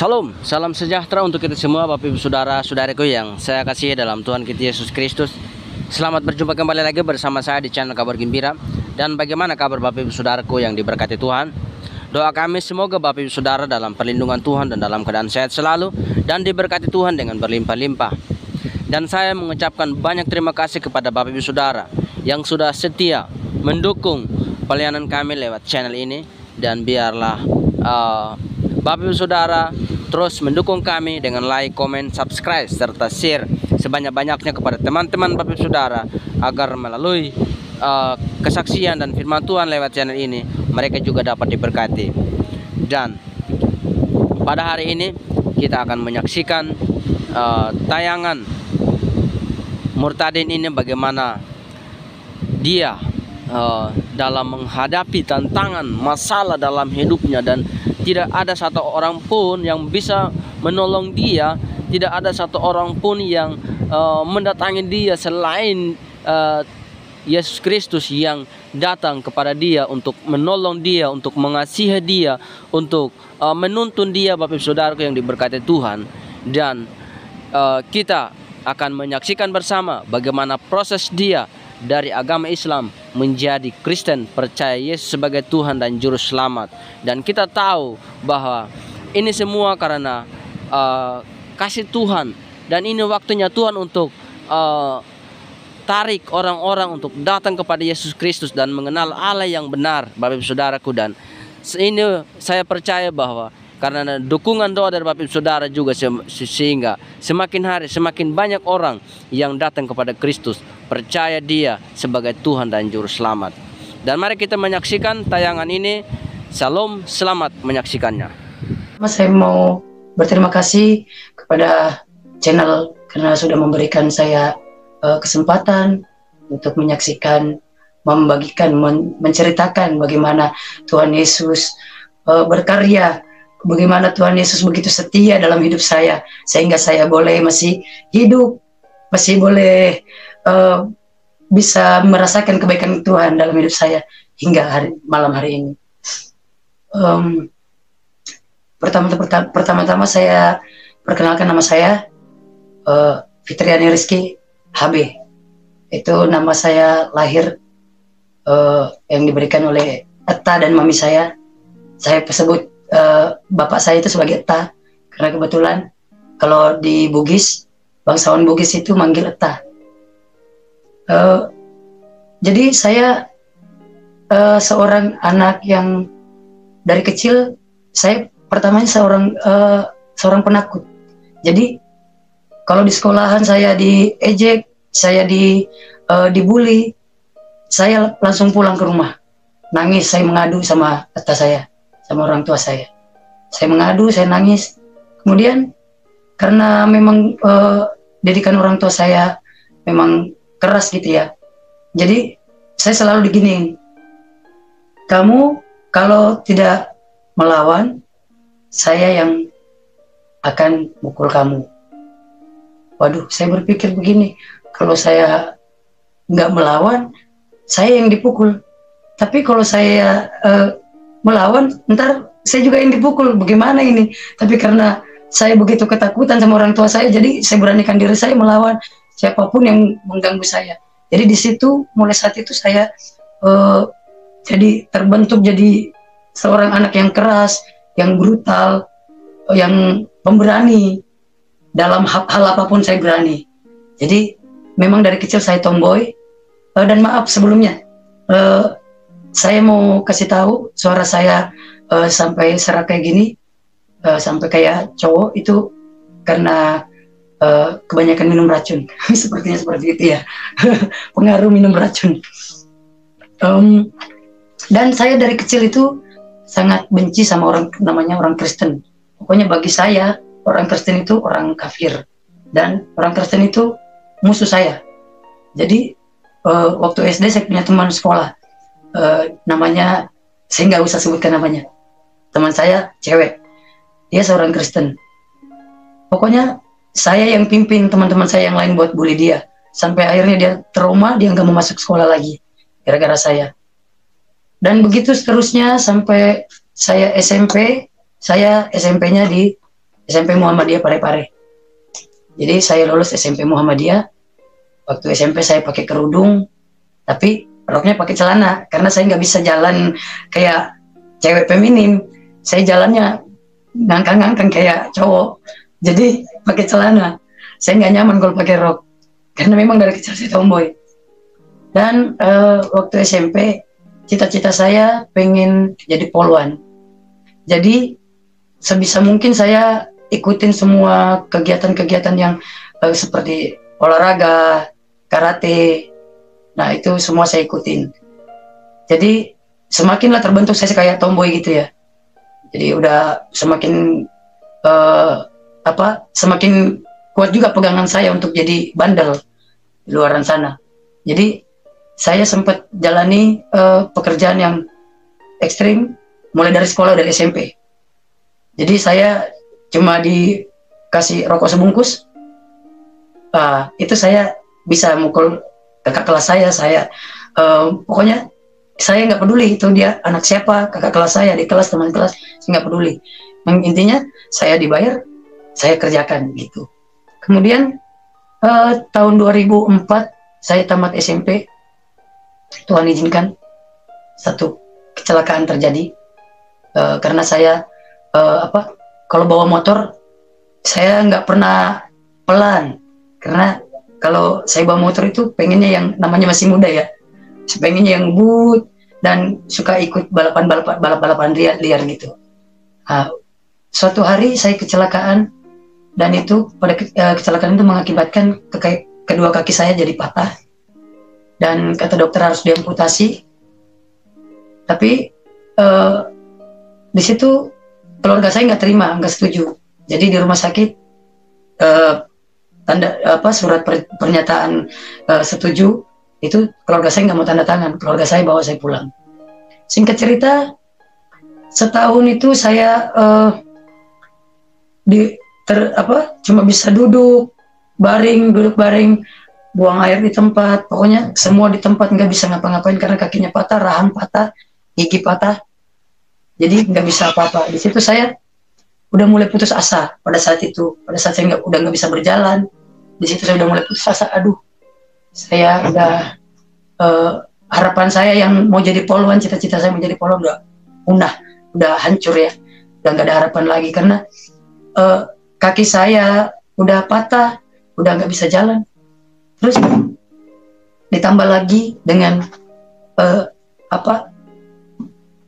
Salam, salam sejahtera untuk kita semua Bapak Ibu Saudara-saudariku yang saya kasihi dalam Tuhan kita Yesus Kristus. Selamat berjumpa kembali lagi bersama saya di channel Kabar Gembira. Dan bagaimana kabar Bapak Ibu Saudaraku yang diberkati Tuhan? Doa kami semoga Bapak Ibu Saudara dalam perlindungan Tuhan dan dalam keadaan sehat selalu dan diberkati Tuhan dengan berlimpah-limpah. Dan saya mengucapkan banyak terima kasih kepada Bapak Ibu Saudara yang sudah setia mendukung pelayanan kami lewat channel ini. Dan biarlah Bapak Ibu Saudara terus mendukung kami dengan like, komen, subscribe, serta share sebanyak-banyaknya kepada teman-teman Bapak Ibu Saudara, agar melalui kesaksian dan firman Tuhan lewat channel ini mereka juga dapat diberkati. Dan pada hari ini kita akan menyaksikan tayangan Murtadin ini, bagaimana dia dalam menghadapi tantangan masalah dalam hidupnya, dan tidak ada satu orang pun yang bisa menolong dia, tidak ada satu orang pun yang mendatangi dia selain Yesus Kristus yang datang kepada dia untuk menolong dia, untuk mengasihi dia, untuk menuntun dia, Bapak Ibu Saudaraku yang diberkati Tuhan. Dan kita akan menyaksikan bersama bagaimana proses dia dari agama Islam menjadi Kristen, percaya Yesus sebagai Tuhan dan Juru Selamat. Dan kita tahu bahwa ini semua karena kasih Tuhan, dan ini waktunya Tuhan untuk tarik orang-orang untuk datang kepada Yesus Kristus dan mengenal Allah yang benar, Bapak Ibu Saudaraku. Dan ini saya percaya bahwa karena dukungan doa dari Bapak Ibu Saudara juga, sehingga semakin hari semakin banyak orang yang datang kepada Kristus, percaya dia sebagai Tuhan dan Juru Selamat. Dan mari kita menyaksikan tayangan ini. Salam, selamat menyaksikannya. Saya mau berterima kasih kepada channel karena sudah memberikan saya kesempatan untuk menyaksikan, membagikan, menceritakan bagaimana Tuhan Yesus berkarya, bagaimana Tuhan Yesus begitu setia dalam hidup saya, sehingga saya boleh masih hidup, masih boleh bisa merasakan kebaikan Tuhan dalam hidup saya hingga malam hari ini. Pertama-tama saya perkenalkan, nama saya Fitriani Rizky HB. Itu nama saya lahir yang diberikan oleh Eta dan mami saya. Saya sebut bapak saya itu sebagai Eta karena kebetulan kalau di Bugis, bangsawan Bugis itu manggil Eta. Jadi saya seorang anak yang dari kecil, saya pertamanya seorang penakut. Jadi kalau di sekolahan saya diejek, saya dibully, saya langsung pulang ke rumah, nangis. Saya mengadu sama Eta saya, sama orang tua saya. Saya mengadu, saya nangis. Kemudian karena memang didikan orang tua saya memang keras gitu ya, jadi saya selalu diginiin, kamu kalau tidak melawan, saya yang akan mukul kamu. Waduh, saya berpikir begini, kalau saya nggak melawan, saya yang dipukul. Tapi kalau saya melawan, ntar saya juga yang dipukul. Bagaimana ini? Tapi karena saya begitu ketakutan sama orang tua saya, jadi saya beranikan diri saya melawan siapapun yang mengganggu saya. Jadi di situ, mulai saat itu saya jadi terbentuk jadi seorang anak yang keras, yang brutal, yang pemberani. Dalam hal apapun saya berani. Jadi memang dari kecil saya tomboy. Dan maaf sebelumnya, saya mau kasih tahu suara saya sampai serak kayak gini, sampai kayak cowok, itu karena kebanyakan minum racun. Sepertinya seperti itu ya. Pengaruh minum racun. Dan saya dari kecil itu sangat benci sama namanya orang Kristen. Pokoknya bagi saya orang Kristen itu orang kafir, dan orang Kristen itu musuh saya. Jadi waktu SD saya punya teman sekolah, namanya, saya nggak usah sebutkan namanya, teman saya cewek, dia seorang Kristen. Pokoknya saya yang pimpin teman-teman saya yang lain buat bully dia, sampai akhirnya dia trauma, dia nggak mau masuk sekolah lagi gara-gara saya. Dan begitu seterusnya sampai saya SMP, saya SMP-nya di SMP Muhammadiyah Parepare. Jadi saya lulus SMP Muhammadiyah. Waktu SMP saya pakai kerudung, tapi roknya pakai celana karena saya nggak bisa jalan kayak cewek feminin. Saya jalannya ngangkang-ngangkang kayak cowok. Jadi pakai celana. Saya nggak nyaman kalau pakai rok karena memang dari kecil saya tomboy. Dan waktu SMP cita-cita saya pengen jadi polwan. Jadi sebisa mungkin saya ikutin semua kegiatan-kegiatan yang seperti olahraga, karate. Nah itu semua saya ikutin. Jadi semakinlah terbentuk saya kayak tomboy gitu ya. Jadi udah semakin semakin kuat juga pegangan saya untuk jadi bandel di luaran sana. Jadi saya sempat jalani pekerjaan yang ekstrim mulai dari sekolah, dari SMP. Jadi saya cuma dikasih rokok sebungkus, itu saya bisa mukul kakak kelas saya pokoknya saya nggak peduli itu dia anak siapa, kakak kelas saya, di kelas, teman kelas, saya nggak peduli. Yang intinya saya dibayar, saya kerjakan gitu. Kemudian tahun 2004 saya tamat SMP. Tuhan izinkan satu kecelakaan terjadi karena saya kalau bawa motor saya nggak pernah pelan, karena kalau saya bawa motor itu pengennya yang namanya masih muda ya, pengennya yang but dan suka ikut balapan liar gitu. Suatu hari saya kecelakaan, dan itu pada kecelakaan itu mengakibatkan kedua kaki saya jadi patah, dan kata dokter harus diamputasi. Tapi di situ keluarga saya nggak terima, nggak setuju. Jadi di rumah sakit surat pernyataan setuju itu keluarga saya nggak mau tanda tangan, keluarga saya bawa saya pulang. Singkat cerita, setahun itu saya cuma bisa duduk baring, buang air di tempat, pokoknya semua di tempat, nggak bisa ngapa-ngapain karena kakinya patah, rahang patah, gigi patah, jadi nggak bisa apa-apa. Di situ saya udah mulai putus asa pada saat saya udah nggak bisa berjalan. Di situ saya udah mulai putus asa, aduh, saya udah harapan saya yang mau jadi polwan, cita-cita saya mau jadi polwan udah hancur ya, udah nggak ada harapan lagi karena kaki saya udah patah, udah nggak bisa jalan. Terus ditambah lagi dengan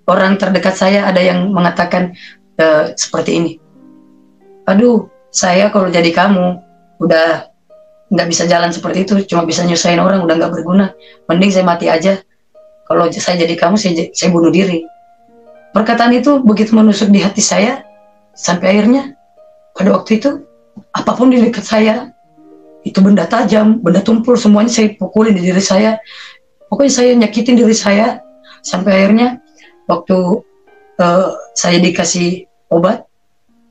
orang terdekat saya ada yang mengatakan seperti ini, aduh, saya kalau jadi kamu udah nggak bisa jalan seperti itu, cuma bisa nyusahin orang, udah nggak berguna, mending saya mati aja. Kalau saya jadi kamu, saya bunuh diri. Perkataan itu begitu menusuk di hati saya, sampai akhirnya pada waktu itu apapun di dekat saya, itu benda tajam, benda tumpul, semuanya saya pukulin di diri saya. Pokoknya saya nyakitin diri saya, sampai akhirnya waktu saya dikasih obat,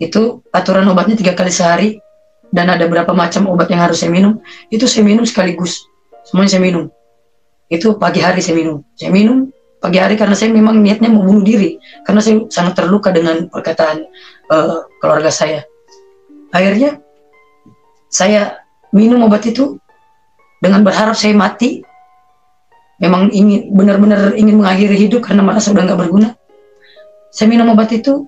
itu aturan obatnya 3 kali sehari, dan ada berapa macam obat yang harus saya minum, itu saya minum sekaligus, semuanya saya minum. Itu pagi hari saya minum pagi hari karena saya memang niatnya mau bunuh diri, karena saya sangat terluka dengan perkataan keluarga saya. Akhirnya saya minum obat itu dengan berharap saya mati, memang benar-benar ingin mengakhiri hidup karena merasa udah nggak berguna. Saya minum obat itu,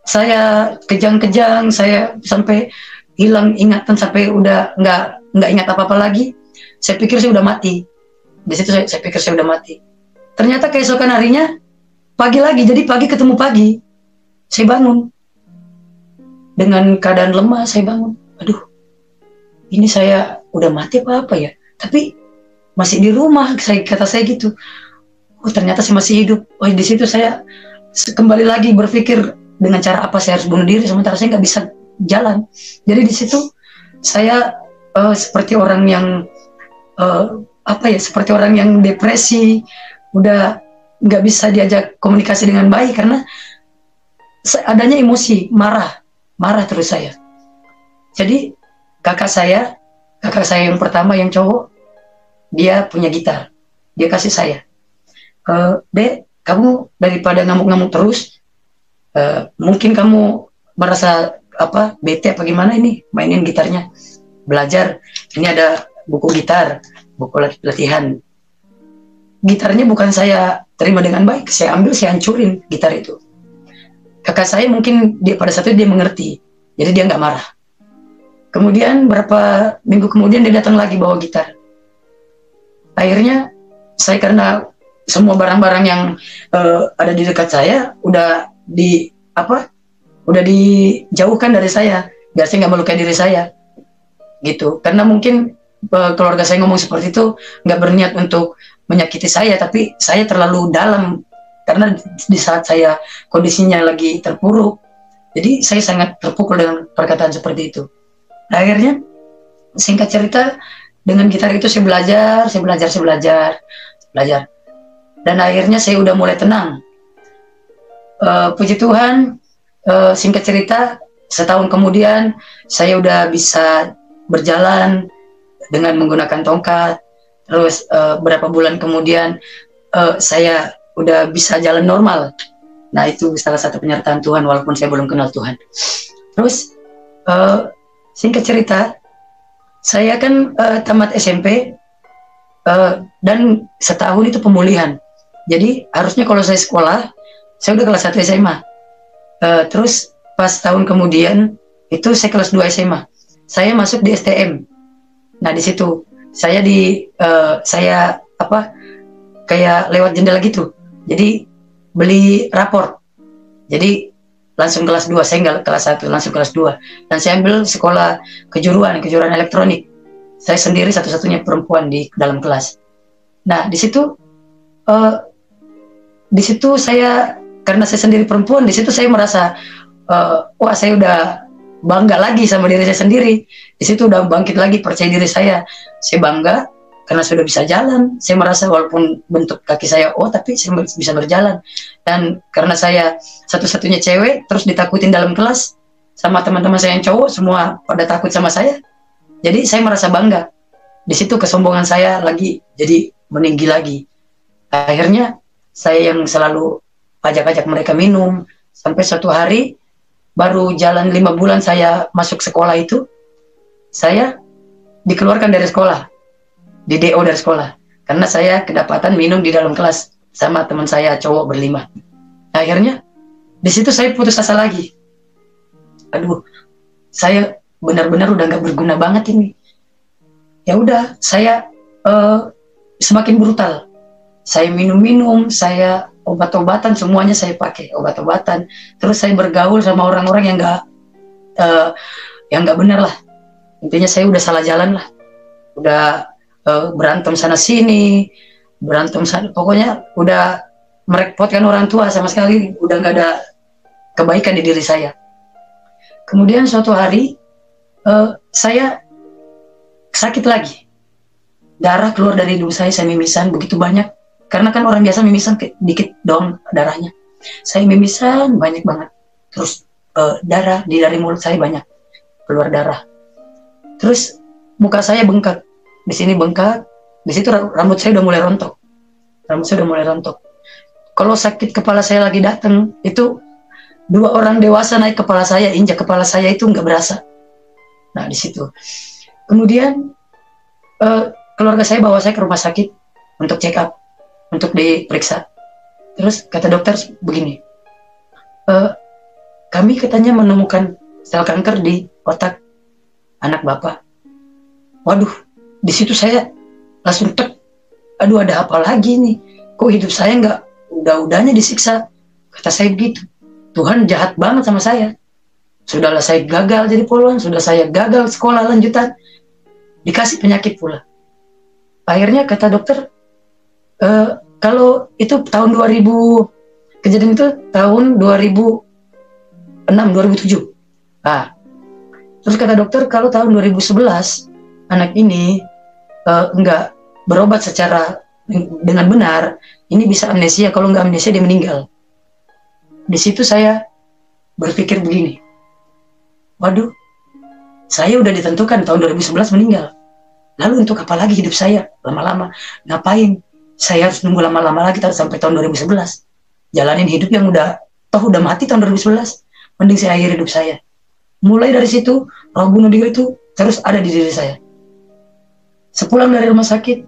saya kejang-kejang, saya sampai hilang ingatan, sampai udah nggak ingat apa-apa lagi. Saya pikir saya udah mati. Di situ saya pikir saya udah mati. Ternyata keesokan harinya pagi lagi, jadi pagi ketemu pagi, saya bangun dengan keadaan lemah. Saya bangun, aduh, ini saya udah mati apa ya? Tapi masih di rumah, kata saya gitu. Oh, ternyata saya masih hidup. Oh, di situ saya kembali lagi berpikir dengan cara apa saya harus bunuh diri sementara saya nggak bisa jalan. Jadi di situ saya seperti orang yang seperti orang yang depresi, udah nggak bisa diajak komunikasi dengan baik karena adanya emosi, marah terus saya. Jadi kakak saya yang pertama, yang cowok, dia punya gitar, dia kasih saya, Dek, kamu daripada ngamuk-ngamuk terus, mungkin kamu merasa apa bete apa gimana ini mainin gitarnya, belajar. Ini ada buku gitar, buku latihan. Gitarnya bukan saya terima dengan baik, saya ambil, saya hancurin gitar itu. Kakak saya mungkin dia pada saat itu dia mengerti, jadi dia nggak marah. Kemudian berapa minggu kemudian dia datang lagi bawa gitar. Akhirnya saya karena semua barang-barang yang ada di dekat saya udah dijauhkan dari saya, biar saya nggak melukai diri saya, gitu. Karena mungkin keluarga saya ngomong seperti itu nggak berniat untuk menyakiti saya, tapi saya terlalu dalam karena di saat saya kondisinya lagi terpuruk, jadi saya sangat terpukul dengan perkataan seperti itu. Akhirnya singkat cerita, dengan gitar itu saya belajar, dan akhirnya saya udah mulai tenang. Puji Tuhan, singkat cerita, setahun kemudian saya udah bisa berjalan dengan menggunakan tongkat. Terus berapa bulan kemudian saya udah bisa jalan normal. Nah, itu salah satu penyertaan Tuhan walaupun saya belum kenal Tuhan. Terus singkat cerita, saya kan tamat SMP dan setahun itu pemulihan. Jadi harusnya kalau saya sekolah, saya udah kelas 1 SMA. Terus pas tahun kemudian itu saya kelas 2 SMA. Saya masuk di STM. Nah, di situ saya kayak lewat jendela gitu. Jadi beli rapor. Jadi langsung kelas 2, saya nggak kelas 1, langsung kelas 2. Dan saya ambil sekolah kejuruan elektronik. Saya sendiri satu-satunya perempuan di dalam kelas. Nah, di situ saya, karena saya sendiri perempuan, di situ saya merasa wah, saya udah bangga lagi sama diri saya sendiri. Di situ udah bangkit lagi percaya diri saya. Saya bangga karena sudah bisa jalan. Saya merasa walaupun bentuk kaki saya tapi saya bisa berjalan. Dan karena saya satu-satunya cewek, terus ditakutin dalam kelas sama teman-teman saya yang cowok, semua pada takut sama saya. Jadi saya merasa bangga. Di situ kesombongan saya lagi jadi meninggi lagi. Akhirnya saya yang selalu ajak-ajak mereka minum, sampai suatu hari baru jalan 5 bulan saya masuk sekolah itu, saya dikeluarkan dari sekolah, di DO dari sekolah, karena saya kedapatan minum di dalam kelas sama teman saya cowok berlima. Akhirnya di situ saya putus asa lagi. Aduh, saya benar-benar udah nggak berguna banget ini. Ya udah, saya semakin brutal. Saya minum-minum, saya obat-obatan, semuanya saya pakai obat-obatan. Terus saya bergaul sama orang-orang yang nggak benar lah. Intinya saya udah salah jalan lah. Udah berantem sana sini, pokoknya udah merepotkan orang tua sama sekali. Udah nggak ada kebaikan di diri saya. Kemudian suatu hari saya sakit lagi. Darah keluar dari hidung saya mimisan begitu banyak. Karena kan orang biasa mimisan dikit doang darahnya. Saya mimisan banyak banget. Terus darah dari mulut saya banyak keluar darah. Terus muka saya bengkak. Di sini bengkak. Di situ rambut saya udah mulai rontok. Kalau sakit kepala saya lagi datang, itu 2 orang dewasa naik kepala saya, injak kepala saya itu nggak berasa. Nah, di situ. Kemudian keluarga saya bawa saya ke rumah sakit untuk check up, untuk diperiksa. Terus kata dokter begini, kami katanya menemukan sel kanker di otak anak bapak. Waduh, di situ saya langsung aduh, ada apa lagi nih? Kok hidup saya nggak udah-udahnya disiksa? Kata saya begitu. Tuhan jahat banget sama saya. Sudahlah saya gagal jadi poluan, sudah saya gagal sekolah lanjutan, dikasih penyakit pula. Akhirnya kata dokter, kalau itu tahun 2000, kejadian itu tahun 2006, 2007. Nah, terus kata dokter kalau tahun 2011 anak ini enggak berobat secara dengan benar, ini bisa amnesia. Kalau enggak amnesia dia meninggal. Di situ saya berpikir begini, waduh, saya udah ditentukan tahun 2011 meninggal. Lalu untuk apa lagi hidup saya lama-lama? Ngapain saya harus nunggu lama-lama lagi sampai tahun 2011? Jalanin hidup yang udah mati tahun 2011. mending saya akhiri hidup saya. Mulai dari situ, roh bunuh diri itu terus ada di diri saya. Sepulang dari rumah sakit,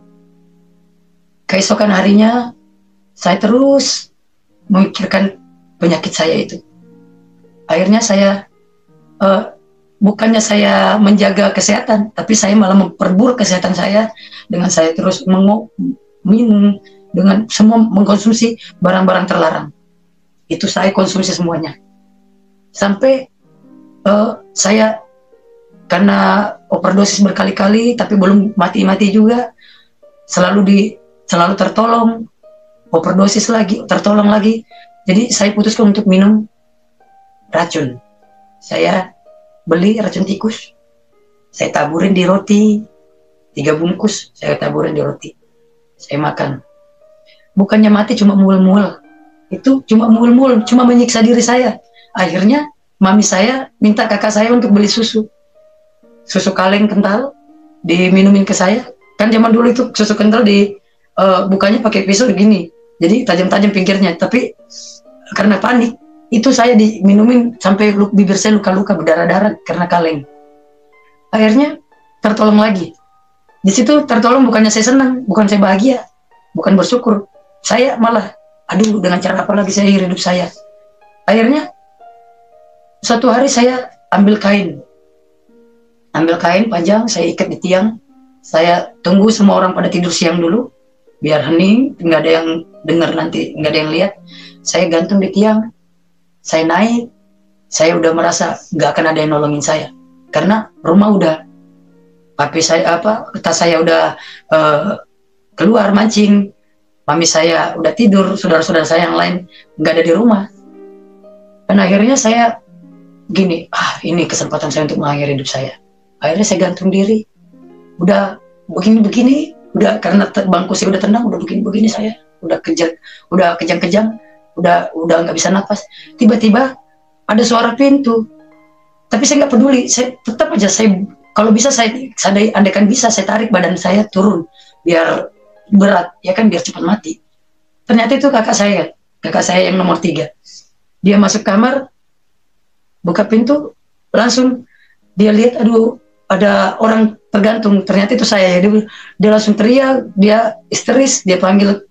keesokan harinya, saya terus memikirkan penyakit saya itu. Akhirnya saya, bukannya saya menjaga kesehatan, tapi saya malah memperburuk kesehatan saya dengan saya terus minum, dengan semua mengkonsumsi barang-barang terlarang. Itu saya konsumsi semuanya. Sampai saya karena overdosis berkali-kali tapi belum mati-mati juga, selalu tertolong, overdosis lagi, tertolong lagi. Jadi saya putuskan untuk minum racun. Saya beli racun tikus, saya taburin di roti, 3 bungkus saya taburin di roti, saya makan. Bukannya mati, cuma mual-mual. Itu cuma mual-mual, cuma menyiksa diri saya. Akhirnya mami saya minta kakak saya untuk beli susu kaleng kental, diminumin ke saya. Kan zaman dulu itu susu kental bukanya pakai pisau begini, jadi tajam-tajam pinggirnya. Tapi karena panik, itu saya diminumin sampai bibir saya luka-luka, berdarah-darah karena kaleng. Akhirnya tertolong lagi. Di situ tertolong, bukannya saya senang, bukan saya bahagia, bukan bersyukur. Saya malah, aduh, dengan cara apa lagi saya hidup saya. Akhirnya suatu hari saya ambil kain panjang, saya ikat di tiang. Saya tunggu semua orang pada tidur siang dulu, biar hening, nggak ada yang dengar nanti, nggak ada yang lihat. Saya gantung di tiang, saya naik. Saya udah merasa nggak akan ada yang nolongin saya, karena rumah udah, tas saya udah keluar mancing, mami saya udah tidur, saudara-saudara saya yang lain nggak ada di rumah. Dan akhirnya saya gini, ini kesempatan saya untuk mengakhiri hidup saya. Akhirnya saya gantung diri, udah begini, udah karena bangku saya udah tenang, udah begini saya, udah kejang-kejang, udah nggak bisa napas. Tiba-tiba ada suara pintu, tapi saya nggak peduli, saya tetap aja, kalau bisa andaikan bisa saya tarik badan saya turun, biar berat, ya kan, biar cepat mati. Ternyata itu kakak saya yang nomor 3. Dia masuk kamar, buka pintu, langsung dia lihat, aduh, ada orang tergantung. Ternyata itu saya. Dia langsung teriak, dia histeris, dia panggil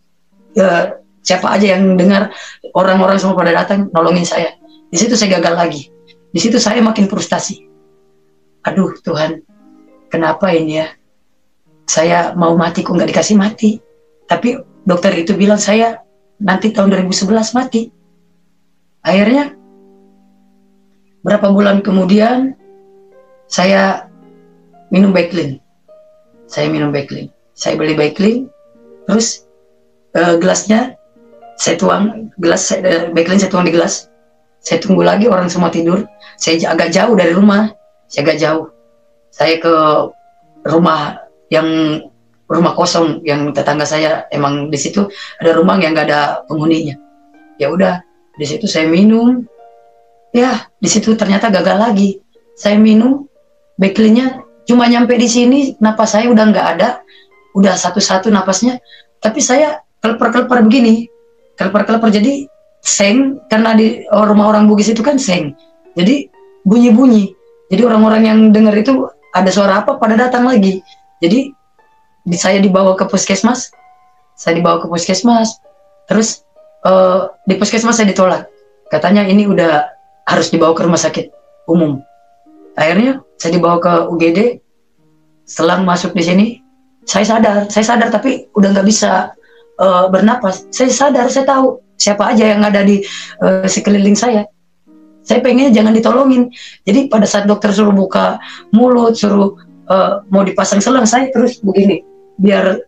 siapa aja yang dengar, orang-orang semua pada datang nolongin saya. Di situ saya gagal lagi. Di situ saya makin frustasi. Aduh Tuhan, kenapa ini ya? Saya mau mati kok nggak dikasih mati. Tapi dokter itu bilang saya nanti tahun 2011 mati. Akhirnya berapa bulan kemudian saya minum Baiklin. Saya beli Baiklin, terus gelasnya saya tuang, Baiklin saya tuang di gelas. Saya tunggu lagi orang semua tidur. Saya agak jauh dari rumah. Saya ke rumah kosong yang tetangga saya, emang di situ ada rumah yang nggak ada penghuninya. Ya udah, di situ saya minum. Ya, di situ ternyata gagal lagi. Saya minum, Baiklinnya cuma nyampe di sini, napas saya udah nggak ada, udah satu-satu napasnya. Tapi saya kelepar-kelepar begini, jadi seng, karena di rumah orang Bugis itu kan seng, jadi bunyi-bunyi. Jadi orang-orang yang dengar itu ada suara apa pada datang lagi. Jadi saya dibawa ke puskesmas. Terus di puskesmas saya ditolak. Katanya ini udah harus dibawa ke rumah sakit umum. Akhirnya saya dibawa ke UGD. Selang masuk di sini, saya sadar tapi udah nggak bisa bernapas. Saya sadar, saya tahu siapa aja yang ada di sekeliling saya. Saya pengennya jangan ditolongin. Jadi pada saat dokter suruh buka mulut, suruh mau dipasang selang, saya terus begini, biar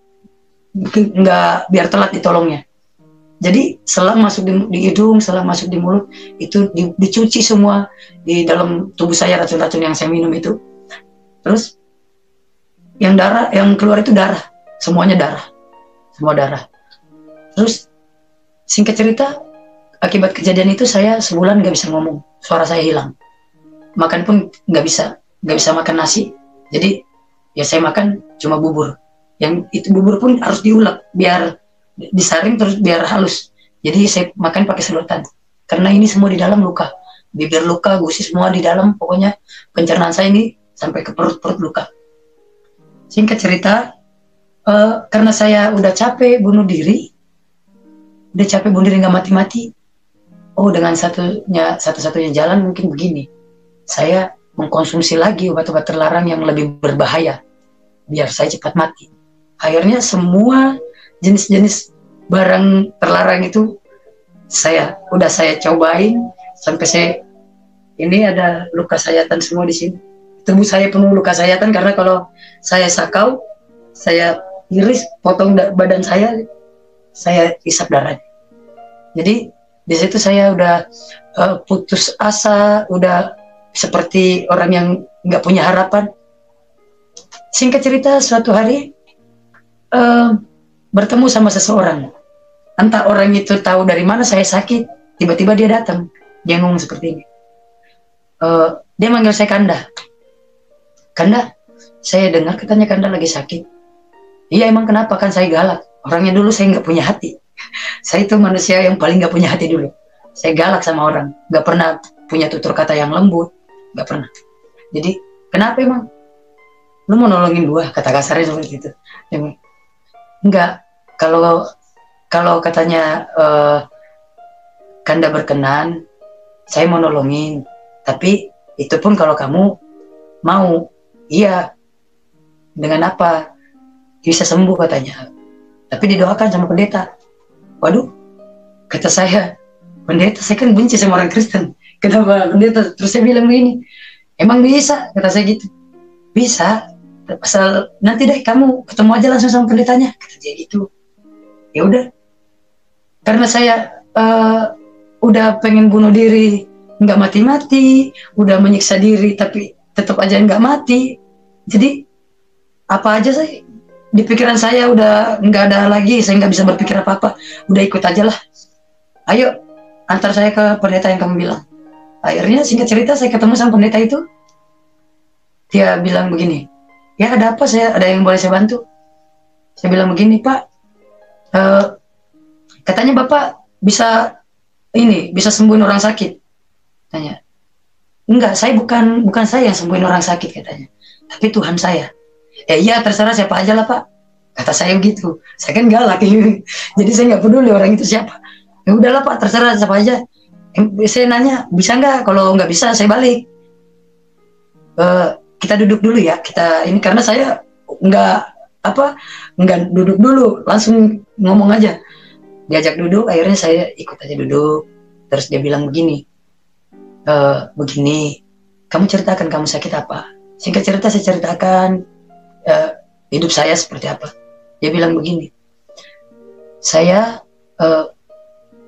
telat ditolongnya. Jadi selang masuk di hidung, selang masuk di mulut, itu dicuci semua di dalam tubuh saya, racun-racun yang saya minum itu. Terus yang keluar itu darah, semua darah. Terus singkat cerita, akibat kejadian itu saya sebulan nggak bisa ngomong, suara saya hilang. Makan pun nggak bisa makan nasi. Jadi ya saya makan cuma bubur. Yang itu bubur pun harus diulek biar disaring terus biar halus. Jadi saya makan pakai sedotan. Karena ini semua di dalam luka. bibir luka, gusi semua di dalam, pokoknya pencernaan saya ini sampai ke perut-perut luka. Singkat cerita, karena saya udah capek bunuh diri nggak mati-mati. Oh, dengan satu-satunya jalan mungkin begini, saya mengkonsumsi lagi obat-obat terlarang yang lebih berbahaya, biar saya cepat mati. Akhirnya semua jenis-jenis barang terlarang itu saya cobain sampai ini ada luka sayatan semua di sini. Tubuh saya penuh luka sayatan karena kalau saya sakau, saya iris, potong badan saya isap darahnya. Jadi di situ saya udah putus asa, udah seperti orang yang nggak punya harapan. Singkat cerita, suatu hari bertemu sama seseorang. Entah orang itu tahu dari mana saya sakit, tiba-tiba dia datang, dia ngomong seperti ini. Dia manggil saya Kanda. Kanda, saya dengar katanya Kanda lagi sakit. Iya, emang kenapa? Kan saya galak. Orangnya dulu saya nggak punya hati. Saya itu manusia yang paling nggak punya hati dulu. Saya galak sama orang, nggak pernah punya tutur kata yang lembut, nggak pernah. Jadi kenapa emang? Lu mau nolongin gua? Kata kasarnya seperti itu. Enggak. Kalau katanya Kanda berkenan, saya mau nolongin. Tapi itu pun kalau kamu mau. Iya. Dengan apa? Bisa sembuh katanya. Tapi didoakan sama pendeta. Waduh, kata saya, pendeta, saya kan benci sama orang Kristen. Kenapa pendeta? Terus saya bilang begini, emang bisa? Kata saya gitu. Bisa. Asal nanti deh kamu ketemu aja langsung sama pendetanya. Kata dia gitu. Ya udah. Karena saya udah pengen bunuh diri, nggak mati-mati, udah menyiksa diri tapi tetap aja nggak mati. Jadi apa aja saya di pikiran saya udah nggak ada lagi, saya nggak bisa berpikir apa-apa, udah ikut aja lah. Ayo antar saya ke pendeta yang kamu bilang. Akhirnya singkat cerita saya ketemu sama pendeta itu. Dia bilang begini, ya ada apa, ada yang boleh saya bantu? Saya bilang begini, Pak, katanya Bapak bisa sembuhin orang sakit. Tanya, enggak, saya bukan saya yang sembuhin orang sakit katanya, tapi Tuhan saya. Iya terserah siapa aja lah Pak, kata saya begitu. Saya kan galak jadi saya nggak peduli orang itu siapa. Ya udahlah Pak, terserah siapa aja. Saya nanya, bisa nggak? Kalau nggak bisa saya balik. Kita duduk dulu ya, kita ini, karena saya nggak duduk dulu, langsung ngomong aja. Diajak duduk, akhirnya saya ikut aja duduk. Terus dia bilang begini, kamu ceritakan kamu sakit apa? Singkat cerita saya ceritakan hidup saya seperti apa. Dia bilang begini, saya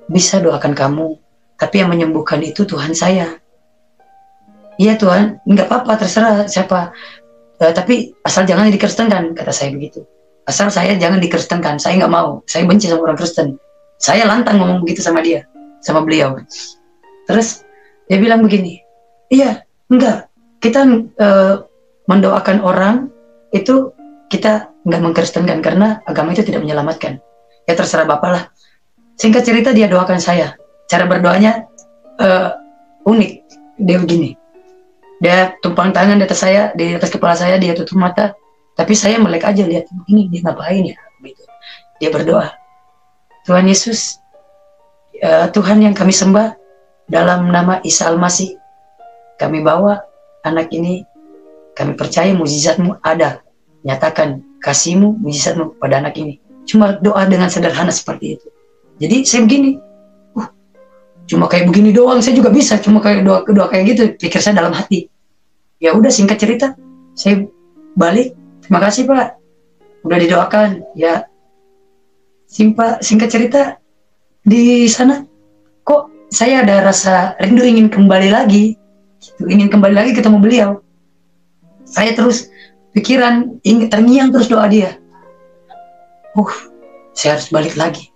bisa doakan kamu, tapi yang menyembuhkan itu Tuhan saya. Iya Tuhan, nggak apa-apa, terserah siapa, tapi asal jangan dikristenkan, kata saya begitu. Asal saya jangan dikristenkan, saya nggak mau, saya benci sama orang Kristen. Saya lantang ngomong begitu sama beliau. Terus dia bilang begini, iya, enggak, kita mendoakan orang itu kita nggak mengkristenkan karena agama itu tidak menyelamatkan. Ya terserah Bapak lah. Singkat cerita dia doakan saya. Cara berdoanya unik. Dia begini. Dia tumpang tangan di atas saya, di atas kepala saya, dia tutup mata. Tapi saya melek aja lihat ini dia ngapain ya. Gitu. Dia berdoa. Tuhan Yesus, Tuhan yang kami sembah, dalam nama Isa Al-Masih, kami bawa anak ini. Kami percaya mukjizat-Mu ada. Nyatakan kasih-Mu, mukjizat-Mu pada anak ini. Cuma doa dengan sederhana seperti itu. Jadi saya begini, cuma kayak begini doang, saya juga bisa. Cuma kayak doa kayak gitu, pikir saya dalam hati. Ya udah, singkat cerita, saya balik. Terima kasih Pak, udah didoakan. Ya, singkat cerita, di sana kok saya ada rasa rindu ingin kembali lagi. Ingin kembali lagi ketemu beliau. Saya terus pikiran, terngiang terus doa dia. Saya harus balik lagi.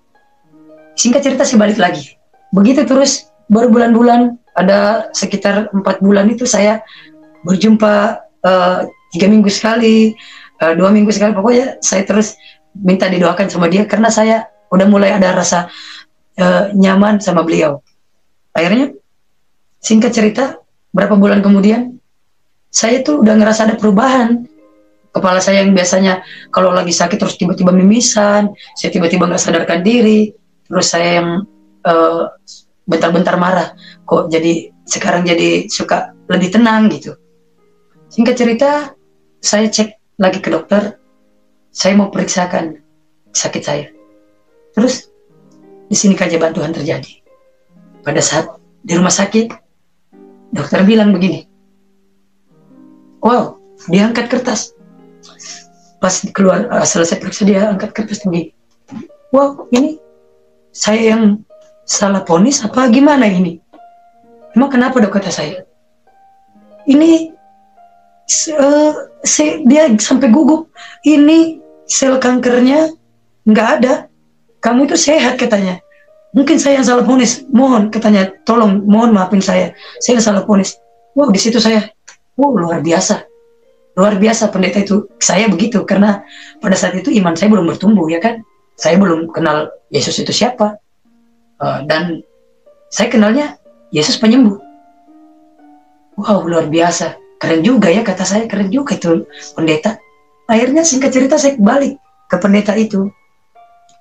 Singkat cerita saya balik lagi. Begitu terus, baru bulan-bulan, ada sekitar 4 bulan itu saya berjumpa 3 minggu sekali, 2 minggu sekali. Pokoknya saya terus minta didoakan sama dia karena saya udah mulai ada rasa nyaman sama beliau. Akhirnya Singkat cerita, berapa bulan kemudian, saya tuh udah ngerasa ada perubahan. Kepala saya yang biasanya kalau lagi sakit terus tiba-tiba mimisan, saya tiba-tiba nggak sadarkan diri, terus saya yang eh, bentar-bentar marah, kok jadi sekarang jadi suka lebih tenang gitu. Singkat cerita, saya cek lagi ke dokter, saya mau periksakan sakit saya. Terus di sini keajaiban Tuhan terjadi. Pada saat di rumah sakit, dokter bilang begini, wow, dia angkat kertas. Pas keluar selesai periksa dia angkat kertas begini, wow, ini saya yang salah ponis apa gimana ini? Emang kenapa dok, kata saya? Ini dia sampai gugup. Ini sel kankernya nggak ada. Kamu itu sehat katanya. Mungkin saya yang salah ponis. Mohon katanya, tolong, mohon maafin saya. Saya yang salah ponis. Wow, di situ saya, wow, luar biasa. Luar biasa pendeta itu. Saya begitu karena pada saat itu iman saya belum bertumbuh, ya kan? Saya belum kenal Yesus itu siapa. Dan saya kenalnya Yesus penyembuh. Wow, luar biasa. Keren juga ya, kata saya, keren juga itu pendeta. Akhirnya singkat cerita saya balik ke pendeta itu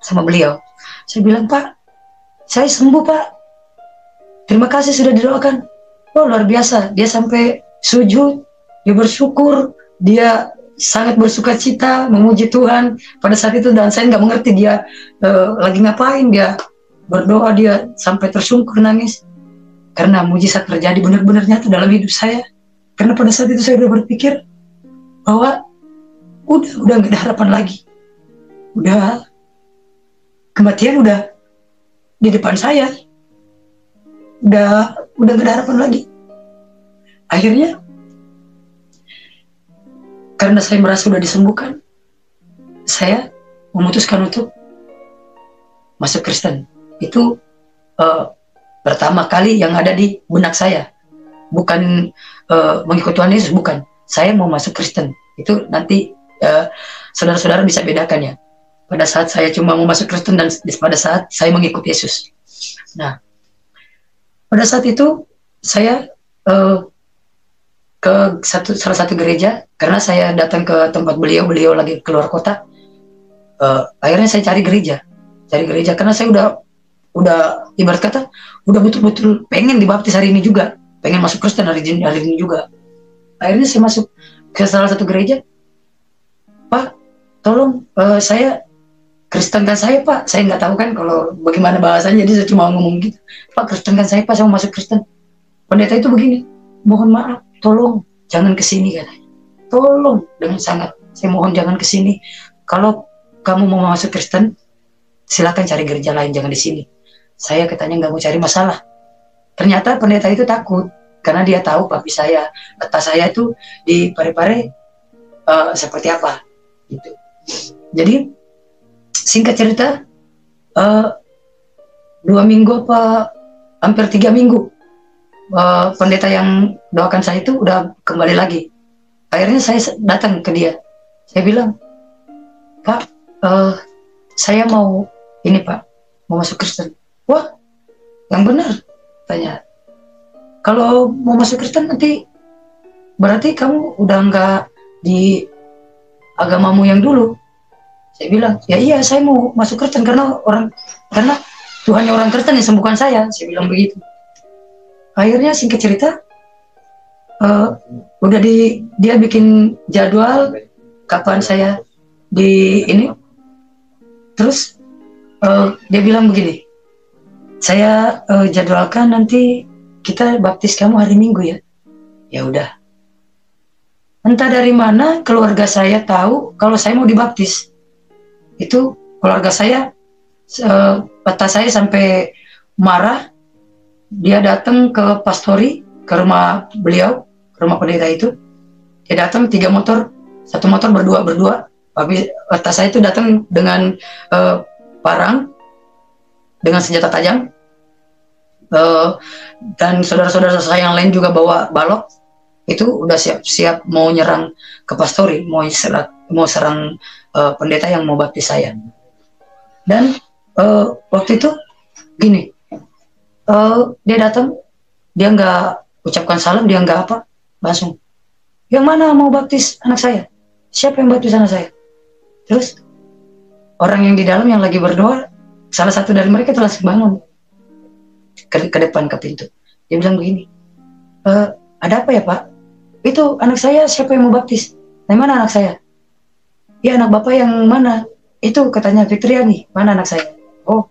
sama beliau. Saya bilang, Pak, saya sembuh, Pak. Terima kasih sudah didoakan. Oh, luar biasa. Dia sampai sujud, dia bersyukur, dia sangat bersuka cita, memuji Tuhan pada saat itu. Dan saya nggak mengerti dia lagi ngapain. Dia berdoa, dia sampai tersungkur nangis. Karena mujizat terjadi benar-benar nyata dalam hidup saya. Karena pada saat itu saya udah berpikir bahwa udah nggak ada harapan lagi. Udah, kematian udah di depan saya. Udah nggak ada harapan lagi. Akhirnya, karena saya merasa sudah disembuhkan, saya memutuskan untuk masuk Kristen. Itu pertama kali yang ada di benak saya. Bukan mengikut Tuhan Yesus, bukan. Saya mau masuk Kristen. Itu nanti saudara-saudara bisa bedakan ya. Pada saat saya cuma mau masuk Kristen dan pada saat saya mengikut Yesus. Nah, pada saat itu saya ke salah satu gereja karena saya datang ke tempat beliau lagi keluar kota. Akhirnya saya cari gereja karena saya udah ibarat kata udah betul-betul pengen dibaptis hari ini juga, pengen masuk Kristen hari ini juga. Akhirnya saya masuk ke salah satu gereja. Pak, tolong saya Kristenkan saya, Pak. Saya nggak tahu kan kalau bagaimana bahasanya, jadi saya cuma ngomong gitu. Pak, Kristenkan saya, Pak, saya mau masuk Kristen. Pendeta itu begini, mohon maaf, tolong jangan kesini katanya. Tolong dengan sangat, saya mohon jangan kesini. Kalau kamu mau masuk Kristen, silakan cari gereja lain, jangan di sini. Saya katanya nggak mau cari masalah. Ternyata pendeta itu takut karena dia tahu papi saya, peta saya itu di Parepare seperti apa gitu. Jadi singkat cerita 2 minggu apa hampir 3 minggu pendeta yang doakan saya itu udah kembali lagi. Akhirnya saya datang ke dia. Saya bilang, Pak, saya mau ini Pak, mau masuk Kristen. Wah, yang benar, tanya. Kalau mau masuk Kristen nanti berarti kamu udah nggak di agamamu yang dulu. Saya bilang, ya iya saya mau masuk Kristen karena Tuhannya orang Kristen yang sembuhkan saya. Saya bilang begitu. Akhirnya singkat cerita, dia bikin jadwal kapan saya di ini. Terus dia bilang begini, saya jadwalkan nanti kita baptis kamu hari Minggu ya. Ya udah. Entah dari mana keluarga saya tahu kalau saya mau dibaptis. Itu keluarga saya, peta saya sampai marah. Dia datang ke pastori, ke rumah beliau, ke rumah pendeta itu. Dia datang 3 motor, 1 motor berdua. Tapi peta saya itu datang dengan parang, dengan senjata tajam. Dan saudara-saudara saya yang lain juga bawa balok. Itu udah siap-siap mau nyerang ke pastori, mau serang pendeta yang mau baptis saya. Dan waktu itu gini, dia datang dia nggak ucapkan salam, dia nggak apa, langsung, yang mana mau baptis anak saya? Siapa yang baptis anak saya? Terus orang yang di dalam yang lagi berdoa, salah satu dari mereka itu langsung bangun ke depan, ke pintu. Dia bilang begini, ada apa ya Pak? Itu anak saya, siapa yang mau baptis? Dari mana anak saya? Ya anak Bapak yang mana? Itu katanya Fitriani, mana anak saya? Oh,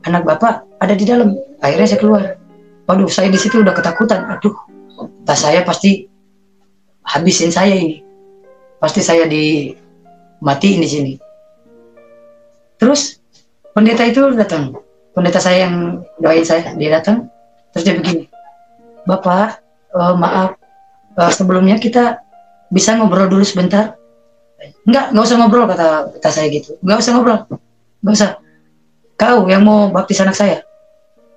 anak Bapak ada di dalam. Akhirnya saya keluar. Waduh, saya di situ udah ketakutan. Aduh, tas saya pasti habisin saya ini. Pasti saya dimatiin di sini. Terus pendeta itu datang. Pendeta saya yang doain saya, dia datang. Terus dia begini, Bapak, maaf, sebelumnya kita bisa ngobrol dulu sebentar? Nggak usah ngobrol, kata saya gitu. Nggak usah ngobrol, nggak usah. Kau yang mau baptis anak saya,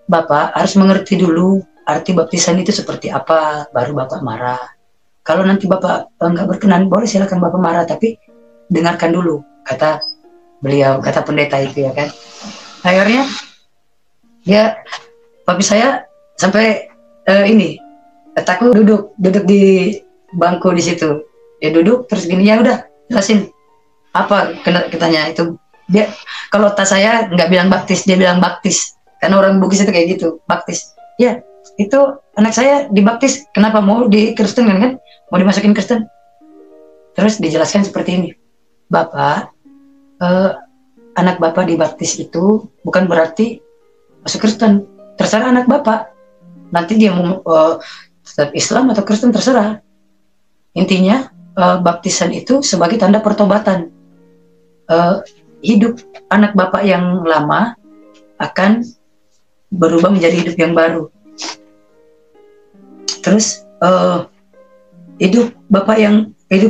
Bapak harus mengerti dulu arti baptisan itu seperti apa, baru Bapak marah. Kalau nanti Bapak nggak berkenan, boleh silakan Bapak marah, tapi dengarkan dulu, kata beliau, kata pendeta itu ya kan. Akhirnya dia, baptis saya sampai ini, takut duduk di bangku di situ. Dia duduk terus gini, ya udah jelasin apa katanya itu. Dia kalau tas saya nggak bilang baptis, dia bilang baptis, karena orang Bugis itu kayak gitu, baptis. Ya itu anak saya dibaptis, kenapa mau di Kristen kan, mau dimasukin Kristen. Terus dijelaskan seperti ini, Bapak, anak Bapak dibaptis itu bukan berarti masuk Kristen, terserah anak Bapak, nanti dia mau tetap Islam atau Kristen terserah. Intinya baptisan itu sebagai tanda pertobatan. Hidup anak Bapak yang lama akan berubah menjadi hidup yang baru. Terus hidup